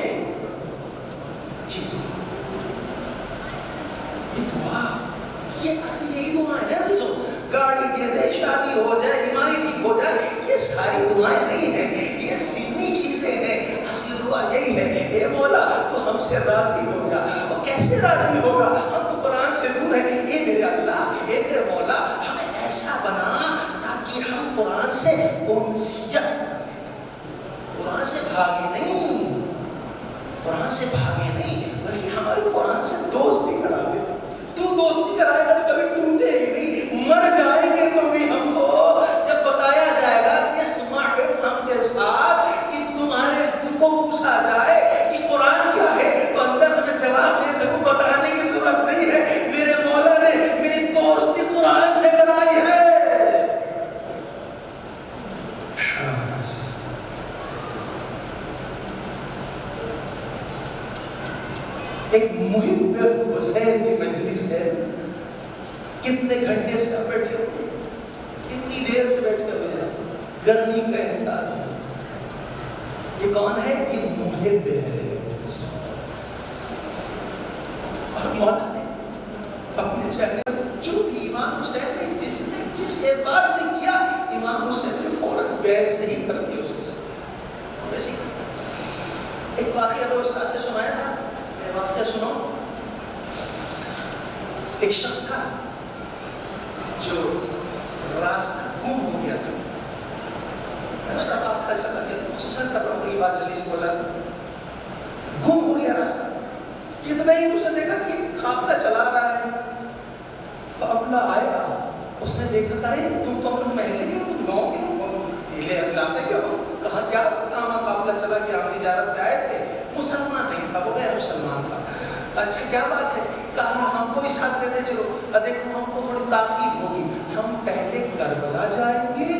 یہ اصل یہی دعا ہے عزیزو. گاڑی دے دے، شادی ہو جائے، بیماری ٹھیک ہو جائے، یہ ساری دعائیں نہیں ہیں، یہ ضمنی چیزیں ہیں. اصل دعا یہی ہے اے مولا تو ہم سے راضی ہو جا. اور کیسے راضی ہوگا، ہم تو قرآن سے دور ہیں. اے میرے اللہ، اے میرے مولا ہمیں ایسا بنا تاکہ ہم قرآن سے انسیت، قرآن سے بھاگے نہیں، قرآن سے بھاگے نہیں بلکہ ہماری قرآن سے دوستی کرا دے. تو دوستی کرائے گا تو کبھی ٹوٹے ہی نہیں، مر جائیں گے تو بھی ہم کو جب بتایا جائے گا اس ہم کے ساتھ کہ تمہارے تم کو پوچھا جائے کہ قرآن کیا ہے تو اندر سے میں جواب دے سکوں، بتانے کی ضرورت نہیں ہے. میرے مولا نے میری دوستی قرآن سے کرائی ہے. ایک محب حسین کی مجلس ہے، کتنے گھنٹے سے بیٹھے ہوئے، اتنی دیر سے بیٹھے ہوئے ہیں, گرمی کا احساس ہے. یہ کون ہے؟ یہ محب ہے. اور موت نے اپنے چہرے جو بھی امام حسین نے جس اعتبار سے کیا, امام حسین نے فوراً ویسے ہی کر دیا. ایک واقعہ وہ استاد نے سنایا تھا, واقعہ سنو. ایک شخص تھا جو راستہ گم ہو گیا تھا, اس کا قافلہ چلا گیا. مختصر کر رہا ہوں, یہ بات جلدی سے ہو جاتی. گم ہو گیا راستہ. اتنا ہی اس نے دیکھا کہ قافلہ چلا رہا ہے. قافلہ آیا, اس نے دیکھا ارے تم تو اپنے محلے کے ہو, گاؤں کے ہو, ضلع علاقے کے ہو, کہاں کیا کہاں قافلہ چلا کہ ہم تجارت پہ آئے تھے. مسلمان نہیں تھا, وہ غیر مسلمان تھا. اچھا کیا بات ہے, کہا ہم کو بھی ساتھ دیتے چلو. دیکھو ہم کو تھوڑی تاخیر ہوگی, ہم پہلے کربلا جائیں گے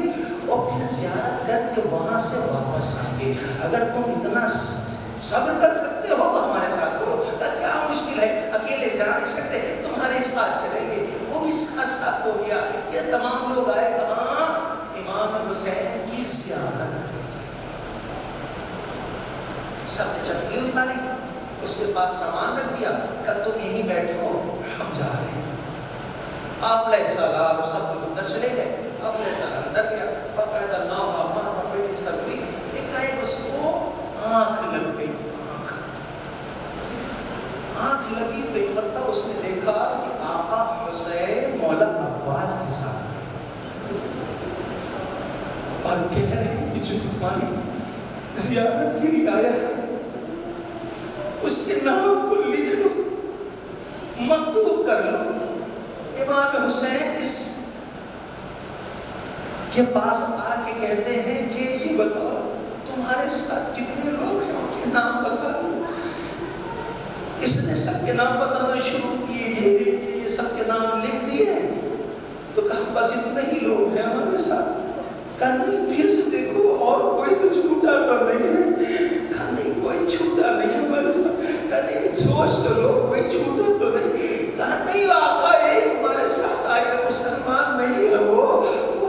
اور پھر زیارت کر کے وہاں سے واپس آئیں گے. اگر تم اتنا صبر کر سکتے ہو تو ہمارے ساتھ کرو. کیا مشکل ہے, اکیلے جا نہیں سکتے, تمہارے ساتھ چلیں گے. وہ بھی ساتھ ہو گیا. یہ تمام لوگ آئے کہاں, امام حسین کی زیارت. سب نے چٹنی اتاری, اس کے پاس سامان رکھ دیا, کہ تم یہیں بیٹھو, ہم جا رہے ہیں. آپ علیہ السلام سب لوگ اندر چلے گئے. آپ علیہ السلام اندر گیا, باقاعدہ ناؤ ہوا پپڑی سب ہوئی. ایک اس کو آنکھ لگ گئی. آنکھ لگی تو ایک مرتبہ اس نے دیکھا کہ آقا حسین مولا عباس کے ساتھ ہیں, اور کہہ رہے ہیں کہ جو ہماری زیارت کے لیے آیا ہے اس کے نام کو لکھ لو, مکتوب کر لو. امام حسین اس کے پاس آ کے کہتے ہیں کہ یہ بتاؤ تمہارے ساتھ کتنے لوگ ہیں, ان کے نام بتا دو. اس نے سب کے نام بتانا شروع کیے, یہ سب کے نام لکھ دیے. تو کہا بس اتنے ہی لوگ ہیں ہمارے ساتھ. کہا نہیں پھر سے دیکھو اور کوئی تو چھوٹا تو نہیں ہے. کہا نہیں کوئی چھوٹا نہیں ہمارے ساتھ. کہا نہیں سوچ تو لو کوئی چھوٹا تو نہیں. کہا نہیں آقا ایک ہمارے ساتھ آئے مسلمان نہیں ہے, وہ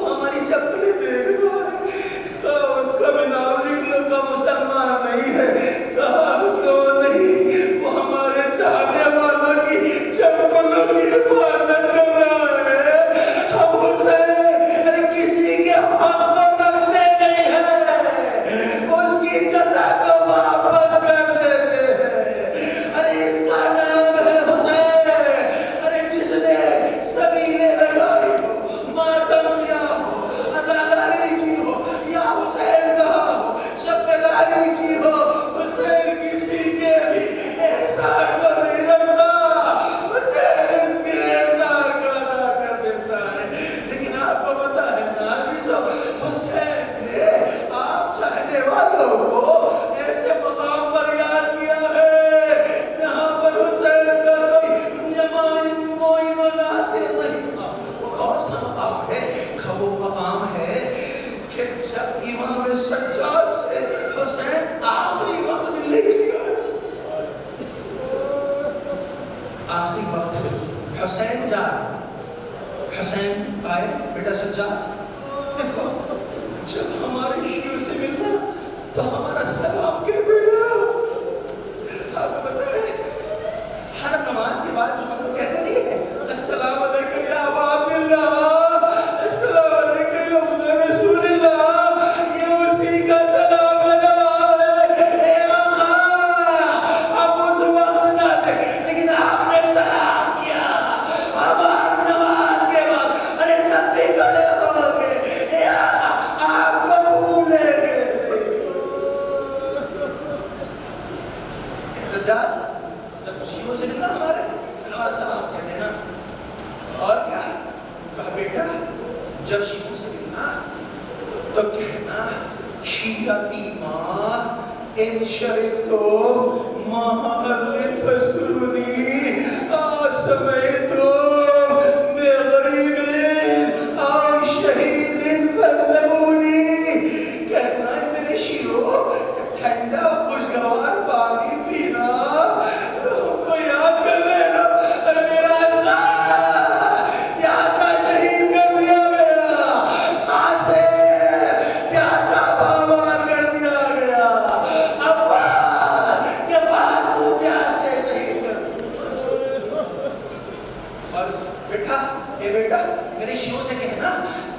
ہماری چپلیں دیکھ رہا ہے. کہا اس کا بھی نام لکھ لو. کہا مسلمان نہیں ہے. کہا کیوں نہیں, وہ ہمارے چاہنے والوں کی چپلوں کی حفاظت کر رہا ہے. ہم اسے کسی کے حق کو رکھتے نہیں ہیں, اس کی جزا کو واپس کر دیتے ہیں. ارے اس کا نام ہے حسین. ارے جس نے سبیلے لگائی ہو, ماتم کیا ہو, عزاداری کی ہو, یا حسین کہا ہو, شبداری کی ہو, حسین کسی کے بھی احسان کو نہیں رکھتا. حسین اس کے احسان کو ادا کر دیتا ہے. لیکن آپ کو پتا ہے نا عزیزو, حسین نے آپ چاہنے والوں کو ایسے مقام پر یاد کیا ہے جہاں پر حسین کا کوئی معین و ناصر نہیں تھا. وہ کون سا مقام ہے؟ وہ مقام ہے کہ جب امام سجاد سے حسین آخری وقت میں لکھ لیا, آخری وقت میں حسین جا رہا. حسین آئے, بیٹا سجاد دیکھو جب ہمارے شیر سے ملنا تو ہمارا سلام کہہ دینا. آپ کو پتہ ہے ہر نماز کے بعد جو ہم لوگ کہتے نہیں ہے السلام علیکم یا ابا عبداللہ, السلام علیکم یا ابن رسول اللہ, یہ اسی کا سلام لگا ہے. اے آقا آپ اس وقت نہ تھے لیکن آپ نے سلام کیا ہماری نماز کے بعد. ارے جب بھی کھڑے ہو گے اے آقا آپ کو بھولیں گے. سجاد جب شیعوں سے ملنا ہمارے نماز سلام کہہ دینا. اور کیا کہا بیٹا جب شیعوں سے ملنا تو کہنا شیعتی ماں ان شرطو محل فسکرونی آسمیتو میں غریبین آئی شہیدین فلمونی. کہنا ہے میرے شیعوں ٹھنڈا خوشگوار پانی پینا ہم کو یاد کر لینا. ارے میرا اسلام یہاں سے شہید کر دیا میرا, بیٹا میرے شیوں سے کہنا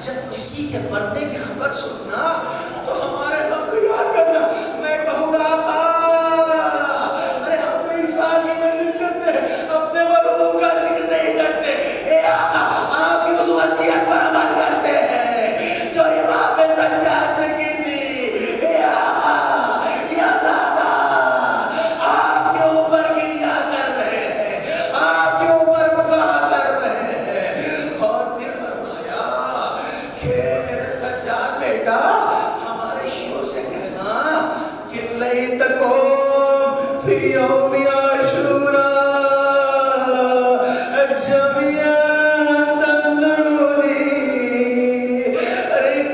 جب کسی کے مرنے کی خبر سننا تو ہمارے غم کو یاد کرنا. میں کہوں گا ارے ہم تو انسان کی محنت کرتے اپنے مرحوم کا ذکر نہیں کرتے. اے آقا آپ کی اس وصیت پر عمل کرتے ہیں جو امام سجاد نے کی تھی. اے آقا یا زادہ آپ کے اوپر گریہ کر رہے ہیں, آپ کے اوپر بکا کر رہے ہیں. اور پھر فرمایا کہ میرے سجاد بیٹا ہمارے شیعوں سے کہنا کہ لیتکم فی یوم عاشوراء جمیعاً تنظرونی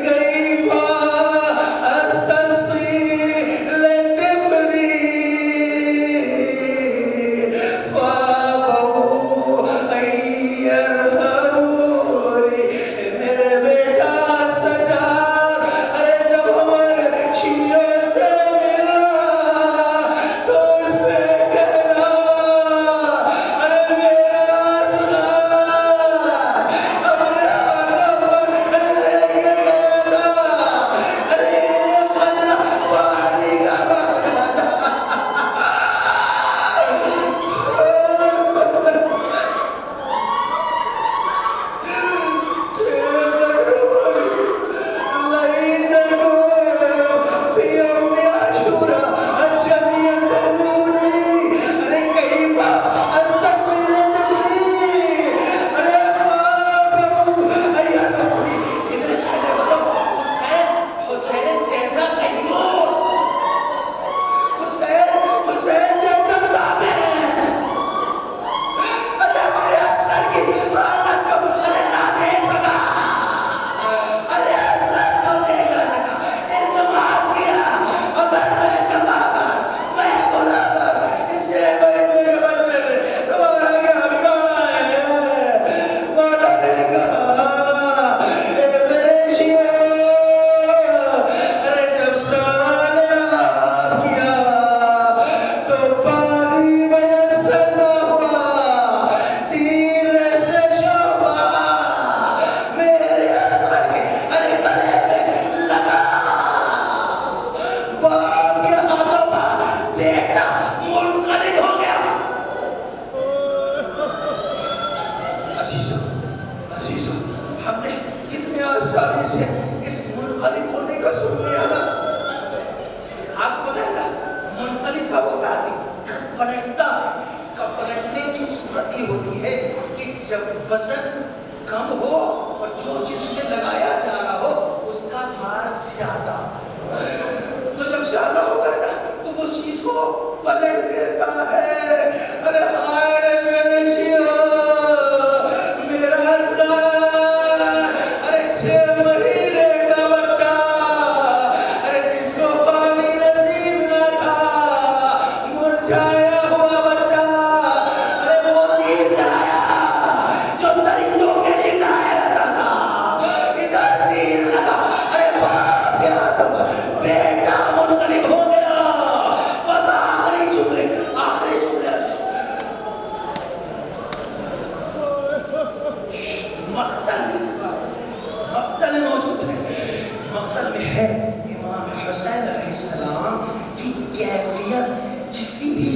کیف استسقی لطفلی فابوا ان یرحمونی. میرے بیٹا سجاد ارے جب ہمارے شیعوں سے ملا تو اس نے کہنا ارے میرا اپنے ہاتھوں پر لے کے گیا تھا. ارے یہ پندرہ پانی کا بھرا تھا. عزیزو ہم نے کتنے آسانی سے اس منقلب ہونے کا سن لیا نا. آپ کو پتہ ہے منقلب کب ہوتا ہے؟ کب پلٹتا ہے. کب پلٹنے کی صورت یہ ہوتی ہے کہ جب وزن کم ہو اور جو چیز میں لگایا جا رہا ہو اس کا بھار زیادہ. تو جب زیادہ ہوگا نا تو وہ چیز کو پلٹ دیتا ہے. ارے ہائے رے میرے شیعہ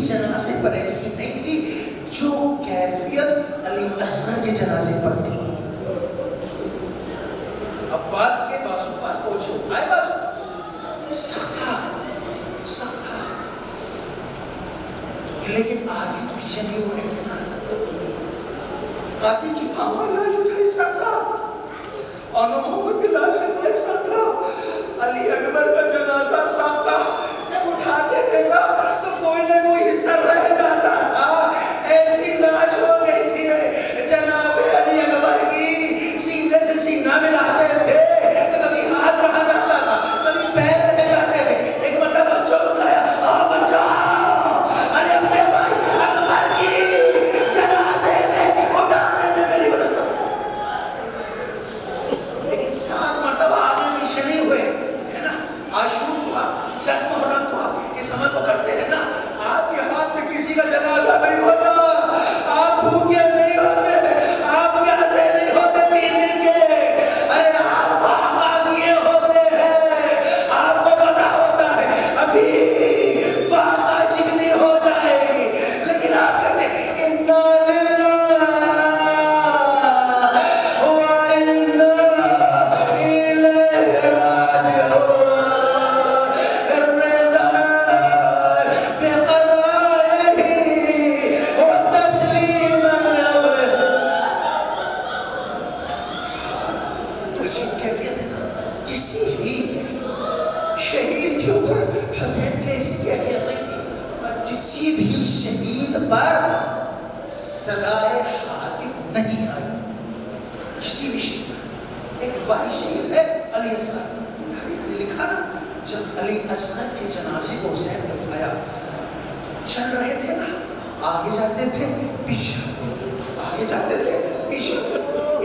جنازے پر ایسی نہیں تھی جو کیفیت علی اصغر کے جنازے پر تھی. عباس کے بازو پاس پہنچے آئے بازو سخت تھا لیکن آگے پیچھے نہیں ہو رہے تھے. قاسم کی پامال جو تھا سخت تھا اور محمد کی لاشن سخت تھا. علی اکبر کا جنازہ سخت تھا. جب اٹھاتے تھے نا تو کوئی نہ کوئی حصہ رہ جاتا تھا. ایسی لاش ہو گئی تھی جناب علی اکبر کی سینے سے سینہ ملاتے تھے تو کبھی ہاتھ رہا جاتا تھا کبھی پیر رہ جاتے تھے. ایک مرتبہ بچوں کو کہا آؤ بچاؤ ارے اپنے بھائی اکبر کی جنازے میں اٹھانے میں میری مدد کرو. لیکن 7 مرتبہ آگے پیچھے نہیں ہوئے ہے نا. عاشور ہوا 10 صدائے حاطف نہیں آئی کسی بھی شعر میں. ایک واحد شعر ہے علی اصغر نے لکھا نا، جب علی اصغر کے جنازے کو حسین نے اٹھایا، چل رہے تھے نا، آگے جاتے تھے پیچھے، آگے جاتے تھے پیچھے.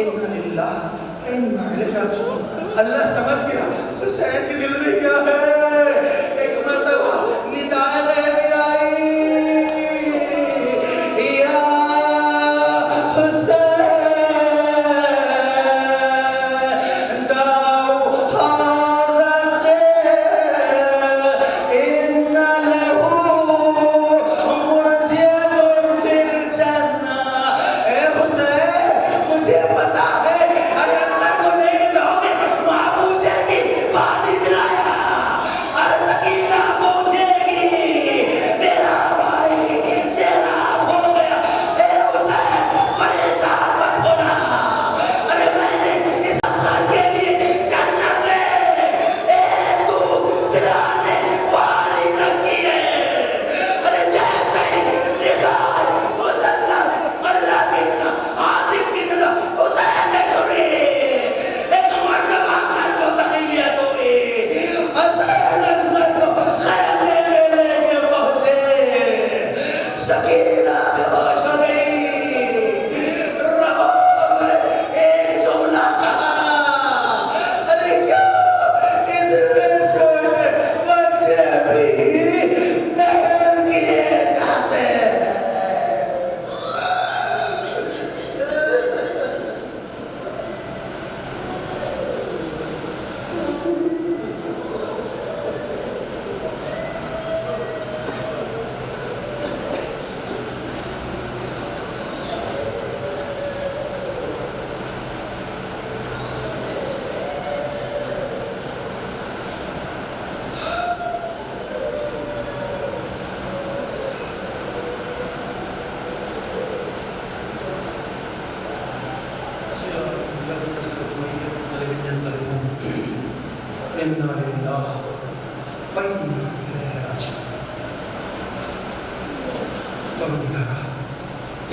اِنَّ لِلَّهِ وَإِنَّا إِلَيْهِ رَاجِعُونَ. اللہ سمجھ گیا حسین کے دل میں کیا ہے. ایک مرتبہ ندائے غیبی آئی، یا حسین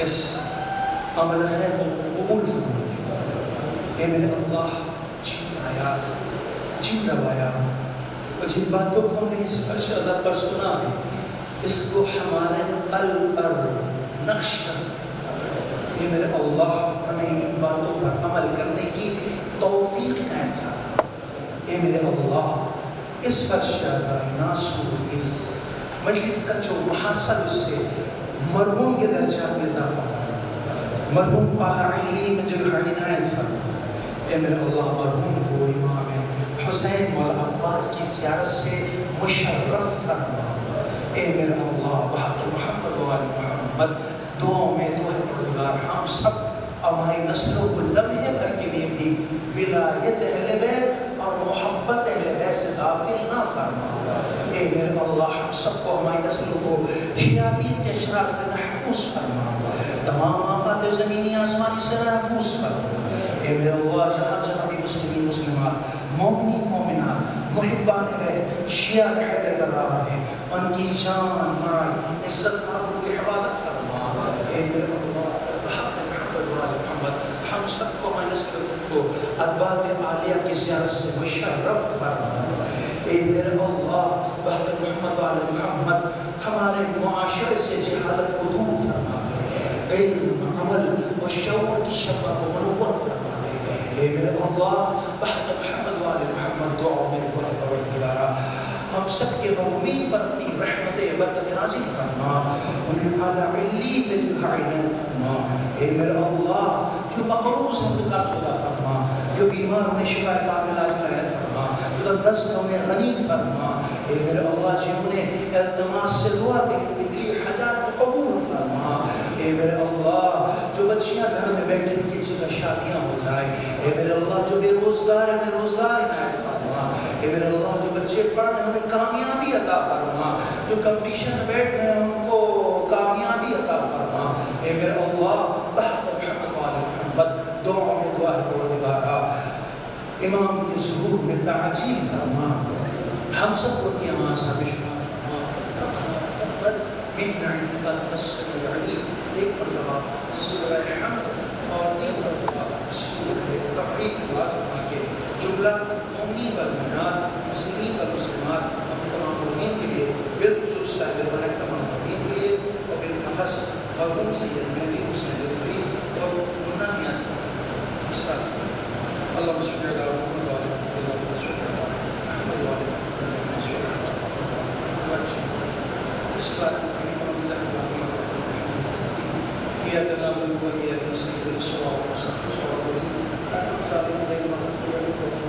اس عمل خیر کو قبول فرمائے. اے میرے اللہ، جن آیات، جن روایات اور جن باتوں کو ہم نے اس فرش عذاب پر سنا ہے، اس کو ہمارے قلب پر نقش کر. اے میرے اللہ، ہمیں ان باتوں پر عمل کرنے کی توفیق عنایت فرما. اے میرے اللہ، اس فرش عذاب ناصور اس مجلس کا جو محاصل اس سے مرحوم کے درجات میں اضافہ فرما، مرحوم اعلیٰ علی میں جگہ عنایت فرما. اے میرے اللہ، مرحوم کو امام حسین مولا عباس کی زیارت سے مشرف فرما. اے میرے اللہ، بحق محمد و آل محمد دعاؤں میں تو ہے پروردگار، ہم سب ہماری نسلوں کو لمحے بھر کے لیے بھی ولایت اہل بیت اور محبت اہل بیت سے غافل نہ فرما. اے میرے اللہ، ہم سب کو ہماری نسلوں کو شیاطین کے شرار سے محفوظ فرما، تمام آفات زمینی آسمانی سے محفوظ فرما. اے میرے اللہ، جہاں جہاں بھی مسلمین مسلمات، مومنین مومنات، محبان بیت شیعہ حیدر کر رہا ہے، ان کی جان مال عزت آبرو کی حفاظت فرما. اے میرے اللہ، بحق محمد و آل محمد ہم سب کو ہماری نسلوں کو ادبات عالیہ کی زیارت سے مشرف فرما. اے میرے اللہ، بحق محمد و آل محمد ہمارے معاشرے سے جہالت کو دور فرما دے، علم عمل و شعور کی شمع کو منور فرما دے. اے میرے اللہ، بحق محمد و آل محمد دعا میں دعا پروردگارا ہم سب کے مغمین پر اپنی رحمت برکت نازل فرما، انہیں اعلیٰ علی میں جگہ عنایت فرما. اے میرے اللہ، جو مقروض ہیں ان کا خدا فرما، جو بیمار انہیں شفا کاملہ عنایت فرما، جو دست انہیں غنی فرما. اے میرے اللہ، جنہوں نے التماس سے دعا کی دلی حاجات کو قبول فرما. اے میرے اللہ، جو بچیاں گھر میں بیٹھے ان کی جگہ شادیاں ہو جائیں. اے میرے اللہ، جو بے روزگار ہیں انہیں روزگار عنایت فرما. اے میرے اللہ، جو بچے پڑھ رہے ہیں انہیں کامیابی عطا فرما، جو کمپٹیشن میں بیٹھ رہے ہیں ان کو کامیابی عطا فرما. اے میرے اللہ، بحق محمد و آل محمد دعا میں دعا ہے پروردگارا امام کے ظہور میں تعجیل فرما. ہم سب کو کی آواز ہمیشہ من عندك السميع العليم ایک مرتبہ سورہ حمد اور ایک مرتبہ سورہ توحید آواز اٹھا کے جملہ مومنین والمومنات، مسلمین والمسلمات، اپنے تمام مومنین کے لیے، بالخصوص صاحب برائے تمام مومنین کے لیے، اور بالاخص مرحوم سید مہدی حسین رضوی اور منا میاں صاحب اللهم صل على محمد وعلى آل محمد اللهم صل على محمد وعلى آل محمد اللهم صل على محمد اس بات میں إياك نعبد وإياك نستعين اهدنا الصراط المستقيم صراط الذين أنعمت عليهم غير المغضوب عليهم